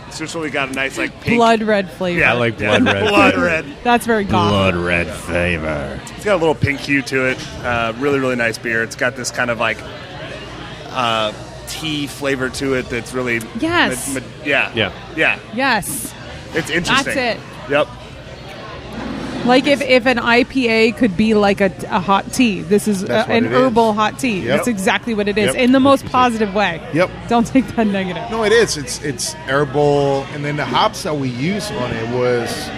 It's just really got a nice like pink. Blood red flavor. Yeah, I like blood red. Blood red. That's very goth. Blood red flavor. It's got a little pink hue to it. Really, really nice beer. It's got this kind of like tea flavor to it that's really Yes. Yeah. Yes. It's interesting. That's it. Yep. Like if an IPA could be like a hot tea, this is That's what an it herbal is. hot tea. Yep. That's exactly what it is, Yep. in the most positive way. Yep. Don't take that negative. No, it is. It's herbal, and then the hops that we use on it was.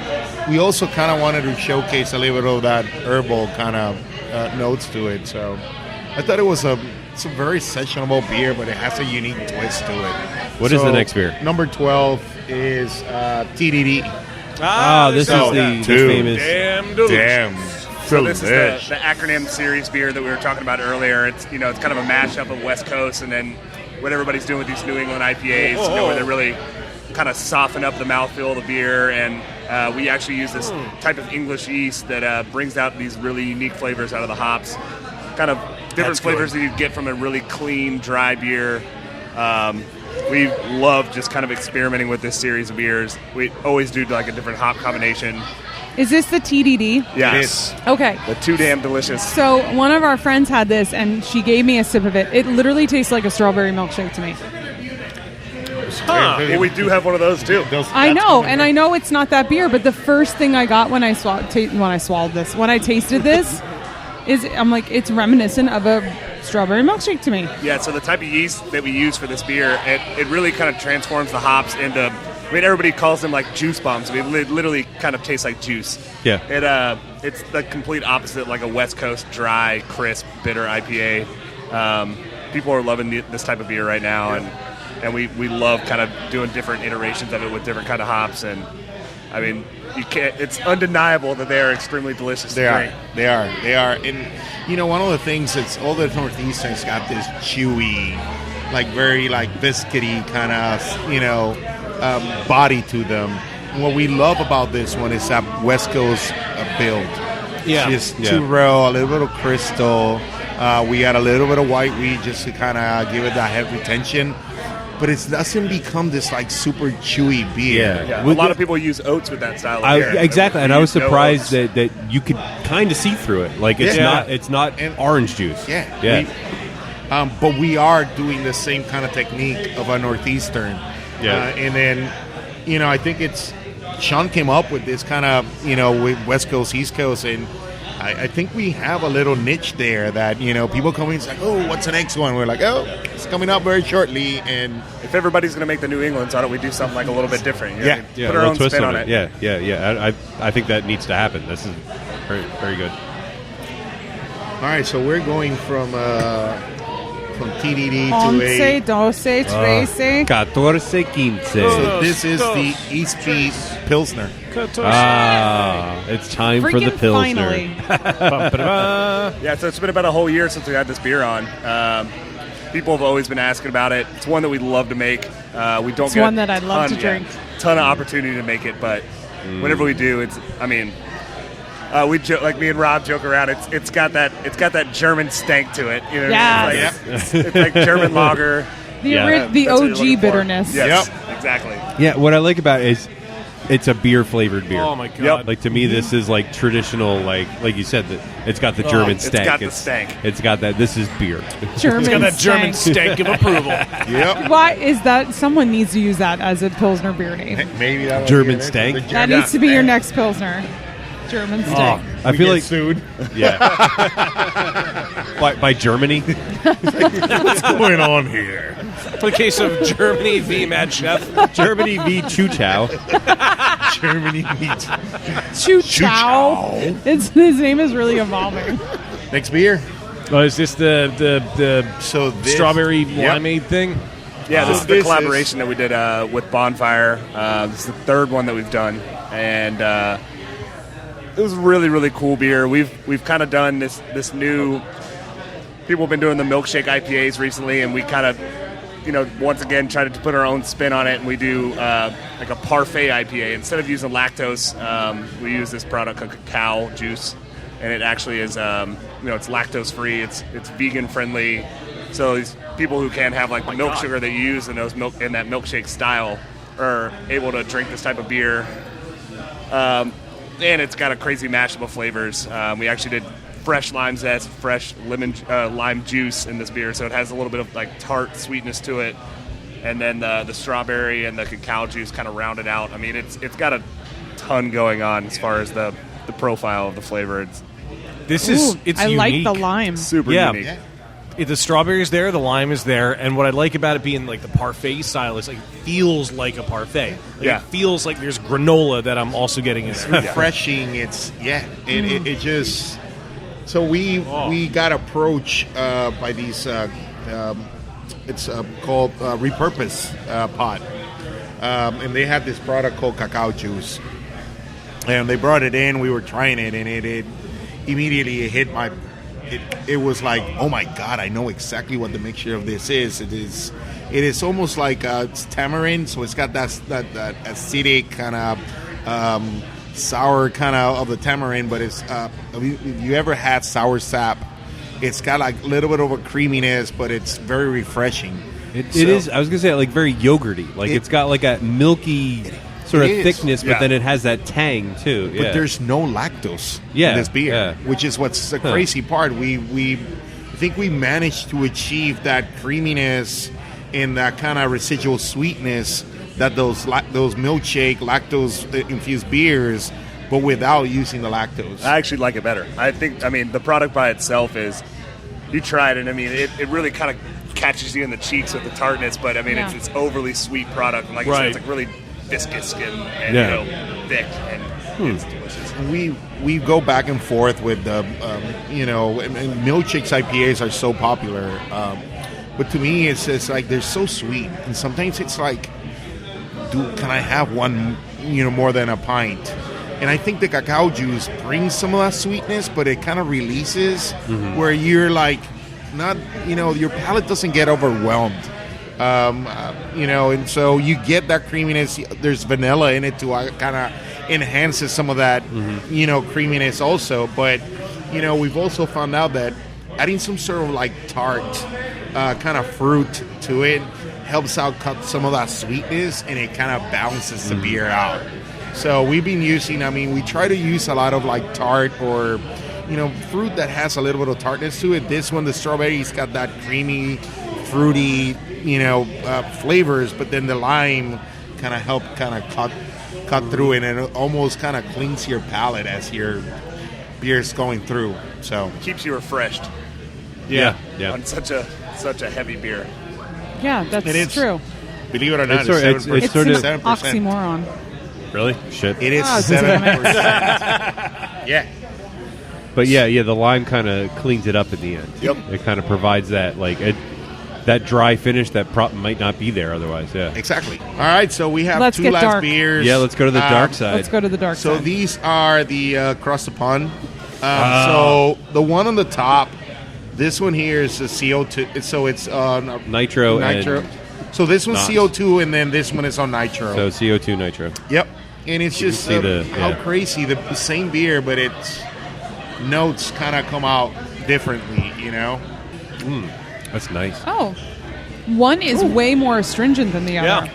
We also kind of wanted to showcase a little bit of that herbal kind of notes to it. So I thought it's a very sessionable beer, but it has a unique twist to it. What is the next beer? Number 12 is TDD. This is the famous. Damn. So this is the acronym series beer that we were talking about earlier. It's it's kind of a mashup of West Coast and then what everybody's doing with these New England IPAs, where they really kind of soften up the mouthfeel of the beer. And we actually use this type of English yeast that brings out these really unique flavors out of the hops. Kind of different flavors that you get from a really clean, dry beer. We love just kind of experimenting with this series of beers. We always do like a different hop combination. Is this the TDD? Yes. Okay. The Too Damn Delicious. So one of our friends had this, and she gave me a sip of it. It literally tastes like a strawberry milkshake to me. Well, we do have one of those too. I know, and I know it's not that beer, but the first thing I got when I tasted this, is I'm like, it's reminiscent of a strawberry milkshake to me. Yeah, so the type of yeast that we use for this beer, it really kind of transforms the hops into, I mean, everybody calls them like juice bombs. I mean, it literally kind of tastes like juice. Yeah. It's the complete opposite, like a West Coast dry, crisp, bitter IPA. People are loving this type of beer right now, and we love kind of doing different iterations of it with different kind of hops. And I mean, you can't. It's undeniable that they are extremely delicious. They are. And one of the things that's all the Northeasterns got this chewy, like very like biscuity kind of body to them. And what we love about this one is that West Coast build. Yeah. It's too raw, a little bit of crystal. We got a little bit of white wheat just to kind of give it that head retention. But it doesn't become this like super chewy beer. Yeah. A lot of people use oats with that style of beer. Exactly, and I was surprised that you could kind of see through it. Like it's not orange juice. Yeah. But we are doing the same kind of technique of a Northeastern. Yeah. And then, I think it's Sean came up with this kind of, with West Coast, East Coast, and I think we have a little niche there that, people come in and say, oh, what's the next one? We're like, oh, it's coming up very shortly. And if everybody's going to make the New England, why don't we do something like a little bit different? Put our own twist spin on it. Yeah. I think that needs to happen. This is very, very good. All right, so we're going from TDD Once, doce, trece. 14, 15. So this is the East Beat Pilsner. It's time for the Freaking Pilsner. finally. Yeah, so it's been about a whole year since we had this beer on. People have always been asking about it. It's one that we love to make. We don't It's get one that I'd love to drink. Ton of opportunity to make it, but whenever we do, we joke, like me and Rob joke around. It's got that German stank to it. You know, Yes. it's like German lager. The That's what you're OG looking for. bitterness. Yes, exactly. Yeah, what I like about it is it's a beer flavored beer. Oh my god! Like to me, this is like traditional. Like you said, that it's got the German stank. It's got the stank. It's got that. This is beer. German It's got that stank. German stank of approval. Yep. Why is that? Someone needs to use that as a Pilsner beer name. Maybe that'll German be it. stank? The That needs to be your next Pilsner. German stank. I feel like sued. Yeah. by Germany. What's going on here? For the case of Germany v. Mad Chef. Germany v. Chu Chow. Germany meat. Chu Chow. His name is really evolving. Next beer. Oh, is this the So this, strawberry limeade thing? Yeah, this is the this collaboration that we did with Bonfire. This is the third one that we've done, and was really, really cool beer. We've kind of done this new. People have been doing the milkshake IPAs recently, and we kind of, once again tried to put our own spin on it, and we do like a parfait IPA. Instead of using lactose, we use this product called cacao juice, and it actually is, it's lactose free. It's vegan friendly. So these people who can't have like the milk sugar that you use in that milkshake style are able to drink this type of beer. And it's got a crazy mashup of flavors. We actually did fresh lime zest, fresh lemon lime juice in this beer, so it has a little bit of like tart sweetness to it, and then the strawberry and the cacao juice kind of round it out. I mean, it's got a ton going on as far as the profile of the flavor. It's I unique. like the lime. Super unique. Yeah. The strawberry is there, the lime is there, and what I like about it being like the parfait style is like it feels like a parfait. It feels like there's granola that I'm also getting in it. It's refreshing. It just. So we got approached by these. It's called Repurpose Pot, and they had this product called cacao juice, and they brought it in. We were trying it, and it immediately hit my. It was like, oh my God, I know exactly what the mixture of this is. It is almost like it's tamarind, so it's got that acidic kind of sour kind of the tamarind, but it's if you ever had sour sap, it's got like a little bit of a creaminess, but it's very refreshing. It is. I was gonna say like very yogurty. Like it's got like a milky sort of thickness, but then it has that tang too. But there's no lactose in this beer, which is what's the crazy part. We think we managed to achieve that creaminess and that kind of residual sweetness that those milkshake lactose infused beers, but without using the lactose. I actually like it better. I mean, the product by itself is, you try it, and I mean, it really kind of catches you in the cheeks with the tartness, but I mean, it's this overly sweet product, and like I said, it's like really viscous and thick, and it's delicious. We go back and forth with the and milkshakes IPAs are so popular, but to me it's like they're so sweet, and sometimes it's like, can I have one more than a pint? And I think the cacao juice brings some of that sweetness, but it kind of releases where you're like not your palate doesn't get overwhelmed. And so you get that creaminess. There's vanilla in it to kind of enhances some of that, creaminess also. But, we've also found out that adding some sort of like tart kind of fruit to it helps out cut some of that sweetness, and it kind of balances the beer out. So we've been using, we try to use a lot of like tart or, fruit that has a little bit of tartness to it. This one, the strawberry's got that creamy, fruity, flavors, but then the lime kind of help kind of cut through it, and it almost kind of cleans your palate as your beer's going through. So it keeps you refreshed. Yeah. On such a heavy beer. Yeah, that's true. Believe it or not, it's sort of an oxymoron. Really? Shit. It is 7%. Yeah. But yeah, the lime kind of cleans it up at the end. Yep. It kind of provides that that dry finish that might not be there otherwise. Yeah. Exactly. All right, so we have Let's two get last dark. beers. Yeah, let's go to the dark side. Let's go to the dark side. So these are the across the pond. So the one on the top, this one here is the CO2. So it's nitro. And so this one's NOx. CO2, and then this one is on nitro. So CO2 nitro. Yep. And it's You just can see how crazy the same beer, but its notes kind of come out differently. That's nice. Oh, one is way more astringent than the other.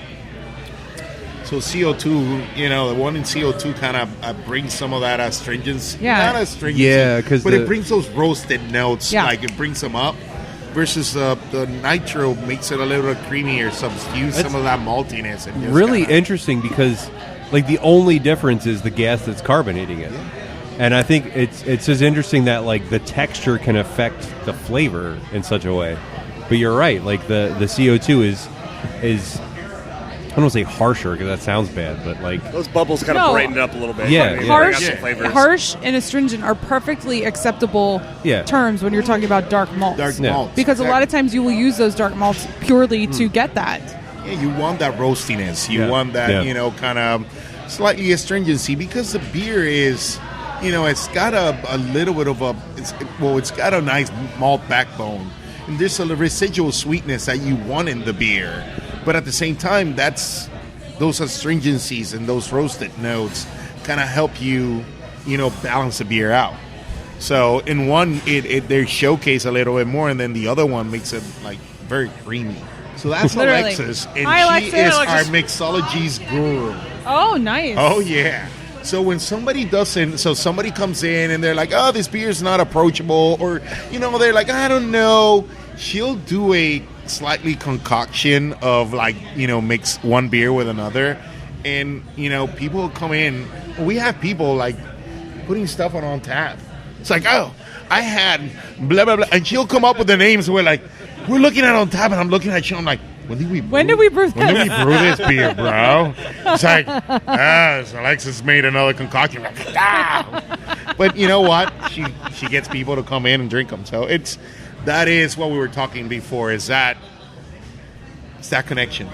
So CO2, the one in CO2 kind of brings some of that astringency. Yeah. Not astringency. Yeah, but it brings those roasted notes. Yeah. Like it brings them up. Versus the nitro makes it a little creamier, substitutes some of that maltiness. And just Really kinda, interesting because, like, the only difference is the gas that's carbonating it. Yeah. And I think it's just interesting that like the texture can affect the flavor in such a way. But you're right, like the CO2 is I don't want to say harsher because that sounds bad, but like those bubbles kind of brighten it up a little bit. Yeah, Harsh and astringent are perfectly acceptable terms when you're talking about dark malts. Dark malts. Because a lot of times you will use those dark malts purely to get that. Yeah, you want that roastiness. You want that, kind of slightly astringency because the beer is it's got a little bit of it's got a nice malt backbone, and there's a residual sweetness that you want in the beer, but at the same time, those astringencies and those roasted notes kind of help you, balance the beer out. So in one, they showcase a little bit more, and then the other one makes it like very creamy. So that's Literally. Alexis, and Hi, she Alexis. is our mixology's guru. Oh, nice. Oh yeah. So when somebody somebody comes in and they're like, "Oh, this beer is not approachable," or they're like, "I don't know," she'll do a slightly concoction of mix one beer with another, and people will come in. We have people like putting stuff on tap. It's like, "Oh, I had blah blah blah," and she'll come up with the names. And we're looking at on tap, and I'm looking at you. I'm like, when did we brew this beer, bro? It's like, so Alexis made another concoction. But you know what? She gets people to come in and drink them. So that is what we were talking before. It's that connection.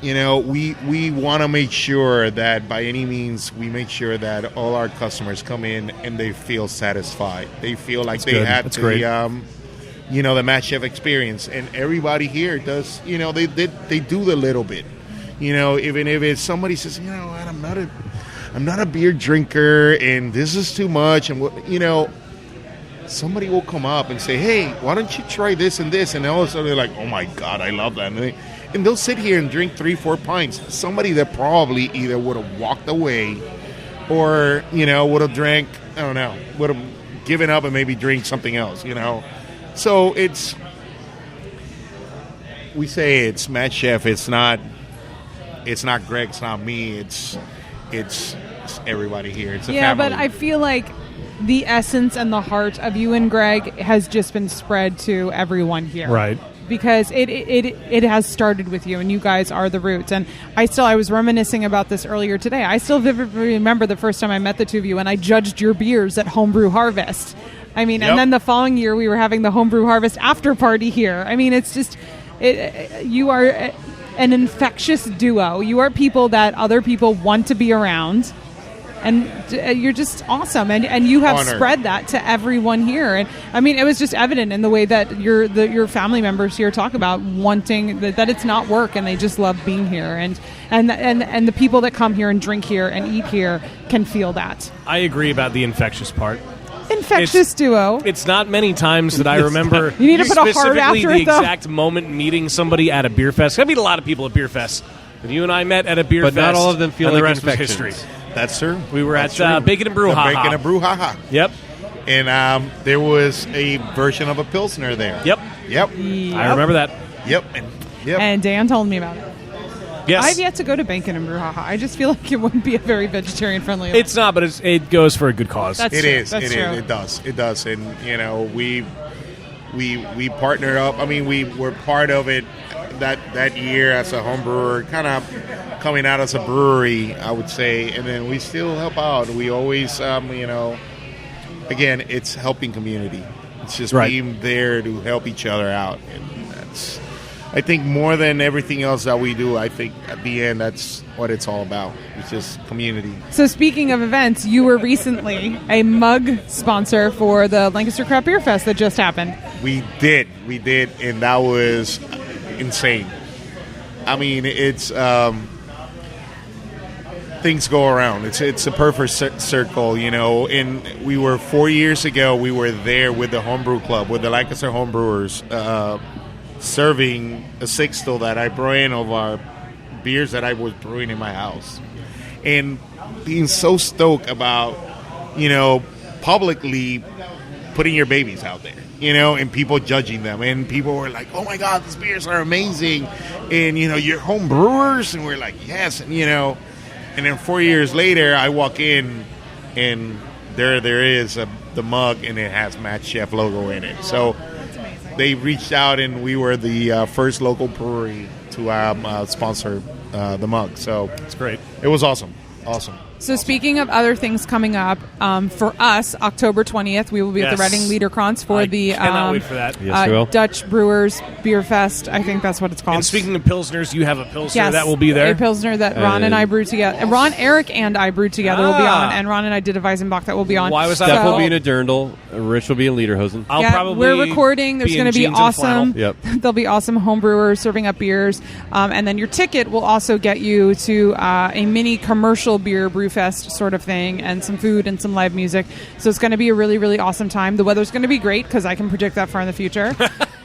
We want to make sure that by any means we make sure that all our customers come in and they feel satisfied. They feel like they had the Matt Chef experience, and everybody here does. They do the little bit. Even if it's somebody says, I'm not a beer drinker, and this is too much, and somebody will come up and say, hey, why don't you try this and this, and all of a sudden they're like, oh my God, I love that, and they'll sit here and drink 3-4 pints. Somebody that probably either would have walked away, or would have drank, I don't know, would have given up and maybe drink something else. So we say it's Matt Chef. It's not Greg. It's not me. It's everybody here. It's a family. But I feel like the essence and the heart of you and Greg has just been spread to everyone here. Right. Because it has started with you, and you guys are the roots. And I was reminiscing about this earlier today. I still vividly remember the first time I met the two of you, and I judged your beers at Homebrew Harvest. I mean, Yep. And then the following year we were having the Homebrew Harvest after party here. I mean, it's just, you are an infectious duo. You are people that other people want to be around. And you're just awesome, and you have Honored. spread that to everyone here. And I mean, it was just evident in the way that your family members here talk about wanting that it's not work, and they just love being here. And the people that come here and drink here and eat here can feel that. I agree about the infectious part. Infectious duo. It's not many times that I remember. You need to put a heart specifically after the it, though. exact moment meeting somebody at a beer fest. I meet a lot of people at beer fests. But you and I met at a beer But fest, not all of them feel and the like rest was infections. history. That's true. We were That's at true. Bacon and Brew The Ha Bacon Ha. and Brew Ha Ha. Yep. And there was a version of a Pilsner there. Yep. I remember that. Yep. And Dan told me about it. Yes. I've yet to go to Bacon and Brew Ha Ha. I just feel like it wouldn't be a very vegetarian friendly. It's not, but it goes for a good cause. That's It true. is. That's It true. is. It does. And we partnered up. I mean, we were part of it that year as a home brewer, kind of coming out as a brewery, I would say. And then we still help out. We always, again, it's helping community. It's just being there to help each other out, and that's, I think, more than everything else that we do. I think at the end, that's what it's all about. It's just community. So speaking of events, you were recently a mug sponsor for the Lancaster Craft Beer Fest that just happened. We did, and that was insane. I mean, it's things go around. It's a perfect circle, And we were 4 years ago. We were there with the homebrew club, with the Lancaster homebrewers, serving a sixtel that I brought in of our beers that I was brewing in my house, and being so stoked about, publicly putting your babies out there, and people judging them, and people were like, "Oh my God, these beers are amazing," and you're home brewers, and we're like, "Yes," and and then 4 years later, I walk in, and there is the mug, and it has Matt Chef logo in it. So they reached out, and we were the first local brewery to sponsor the mug. So it's great. It was awesome. So speaking of other things coming up, for us, October 20th, we will be at the Reading Liederkranz for the cannot wait for that. Yes, we will. Dutch Brewers Beer Fest. I think that's what it's called. And speaking of Pilsners, you have a Pilsner Yes, that will be there. a Pilsner that Ron and I brewed together. Ron, Eric, and I brewed together will be on, and Ron and I did a Weizenbach that will be on. Why was that? Steph will be in a Dirndl. Rich will be in Lederhosen. I'll probably we're recording. There's be going to in be jeans and flannel. awesome. Yep. There'll be awesome home brewers serving up beers, and then your ticket will also get you to a mini commercial beer brew fest sort of thing, and some food and some live music. So it's going to be a really, really awesome time. The weather's going to be great because I can predict that far in the future.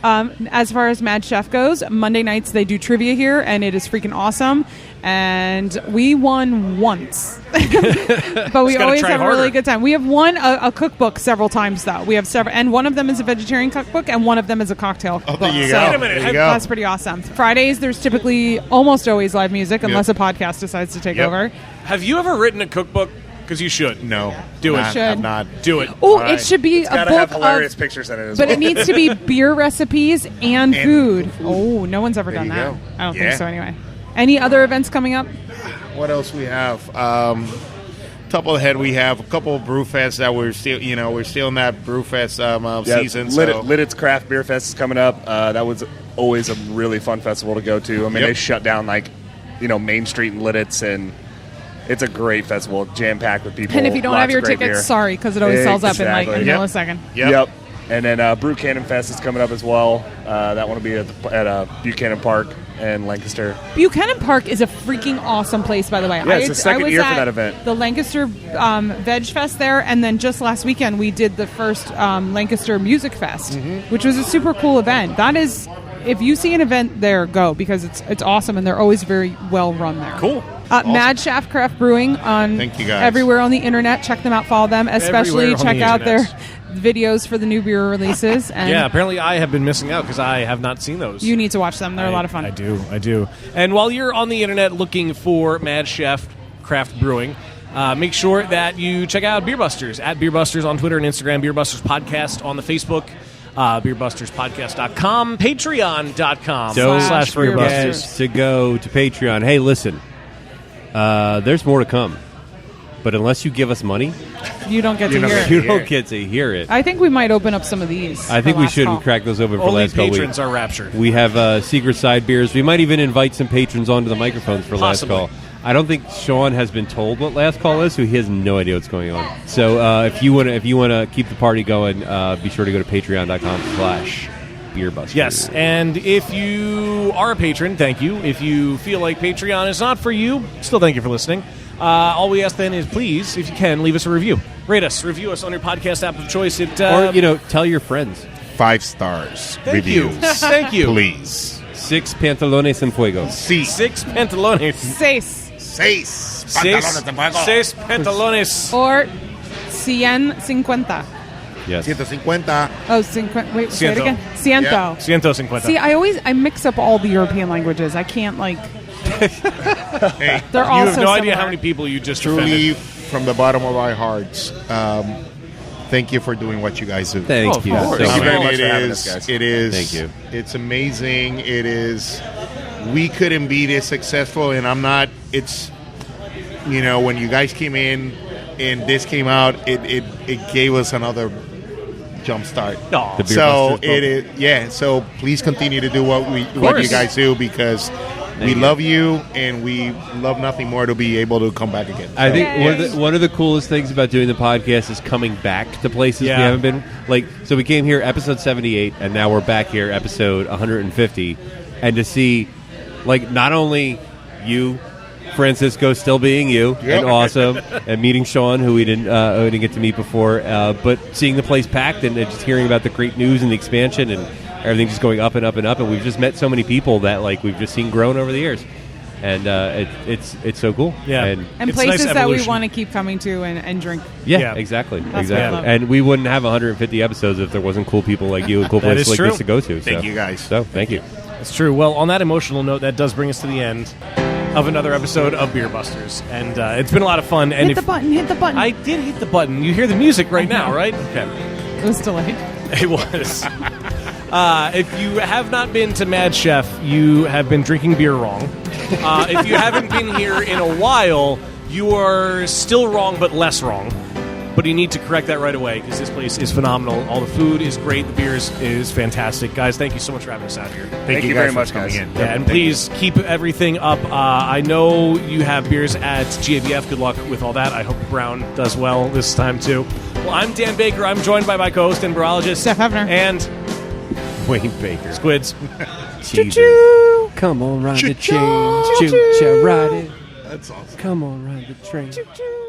As far as Mad Chef goes, Monday nights they do trivia here, and it is freaking awesome. And we won once, but we always have a really good time. We have won a cookbook several times, though. We have several, and one of them is a vegetarian cookbook, and one of them is a cocktail cookbook. There you So go. Wait a minute. There you go. that's pretty awesome. Fridays, there's typically almost always live music, unless a podcast decides to take Yep. over. Have you ever written a cookbook? Because you should. No. Do it. Not, Should. I'm not. Do it. Oh, All right. it should be It's a got to book have hilarious of, pictures in it as but well. it needs to be beer recipes and food. Oh, no one's ever There done you that. go. I don't Yeah. think so. Anyway, any other events coming up? What else we have? Top of the head, we have a couple of brew fests that we're still in that brew fest season. So Lidditz Craft Beer Fest is coming up. That was always a really fun festival to go to. I mean, Yep. they shut down Main Street in Lidditz, and it's a great festival, jam packed with people. And if you don't lots have your of great tickets, beer. sorry, because it always sells up in a Exactly. millisecond. Yep. And then Brew Cannon Fest is coming up as well. That one will be at Buchanan Park in Lancaster. Buchanan Park is a freaking awesome place, by the way. Yeah, it's the second I was year for at that event. The Lancaster Veg Fest there, and then just last weekend we did the first Lancaster Music Fest, which was a super cool event. That is, if you see an event there, go, because it's awesome, and they're always very well run there. Cool. Mad Shaft Craft Brewing on Thank you, guys. everywhere on the internet. Check them out, follow them, especially Everywhere on check the out their internet. videos for the new beer releases. And Yeah, apparently I have been missing out because I have not seen those. you need to watch them. They're a lot of fun. I do. And while you're on the internet looking for Mad Chef Craft Brewing, make sure that you check out Beer Busters at Beer Busters on Twitter and Instagram, Beer Busters Podcast on the Facebook, beerbusterspodcast.com, patreon.com Don't / Beer Busters. forget to go to Patreon. Hey, listen, there's more to come. But unless you give us money, You don't get to hear it. you don't get to hear it. I think we might open up some of these. I think for we last should call. crack those open for Only last call. patrons are raptured. We have secret side beers. We might even invite some patrons onto the microphones for Possibly. last call. I don't think Sean has been told what last call is, so he has no idea what's going on. So if you want to keep the party going, be sure to go to patreon.com/beerbusters. Yes, and if you are a patron, thank you. If you feel like Patreon is not for you, still thank you for listening. All we ask then is, please, if you can, leave us a review. Rate us, review us on your podcast app of choice. Or, tell your friends. 5 stars. Thank you. reviews. Thank you. Please. 6 pantalones en fuego. Sí. 6 pantalones. Seis. 6 Seis pantalones. Or 150. Yes. 150. Oh, 50. Wait, say it Ciento. again. Ciento. Yeah. 150. See, I mix up all the European languages. I can't, Hey, they're all you have so no idea similar. how many people you just truly, offended. from the bottom of our hearts, thank you for doing what you guys do. Thank you. of course. so Thank you very much. much for having us, guys. It is. Thank you. It's amazing. It is. We couldn't be this successful, and I'm not. It's. When you guys came in and this came out, it gave us another jump start. Aw. The Beer So Busters it is. Yeah. So please continue to do what you course. guys do, because we you. love you and we love nothing more to be able to come back again. I So- think one of the coolest things about doing the podcast is coming back to places Yeah. we haven't been. So we came here episode 78, and now we're back here episode 150, and to see, not only you, Francisco, still being you and awesome, and meeting Sean, who we didn't get to meet before, but seeing the place packed and just hearing about the great news and the expansion and everything just going up and up and up, and we've just met so many people that we've just seen grown over the years, and it's so cool. Yeah. And It's places nice that we evolution. want to keep coming to and drink. Yeah, exactly. what I Exactly. love. And we wouldn't have 150 episodes if there wasn't cool people like you and cool That places is like true. this to go to. Thank you, guys. So, thank you. It's true. Well, on that emotional note, that does bring us to the end of another episode of Beer Busters, and it's been a lot of fun. And Hit the button. I did hit the button. You hear the music right now, right? Okay. It was delayed. It was. If you have not been to Mad Chef, you have been drinking beer wrong. If you haven't been here in a while, you are still wrong, but less wrong. But you need to correct that right away because this place is phenomenal. All the food is great. The beer is fantastic. Guys, thank you so much for having us out here. Thank you very much, guys. Yeah, and please keep everything up. I know you have beers at GABF. Good luck with all that. I hope Brown does well this time, too. Well, I'm Dan Baker. I'm joined by my co-host and brewologist, Steph Hefner. And Wayne Baker. Squids. Choo-choo. Come on, ride the train. Choo-choo. Choo-choo, ride it. That's awesome. Come on, ride the train. Choo-choo.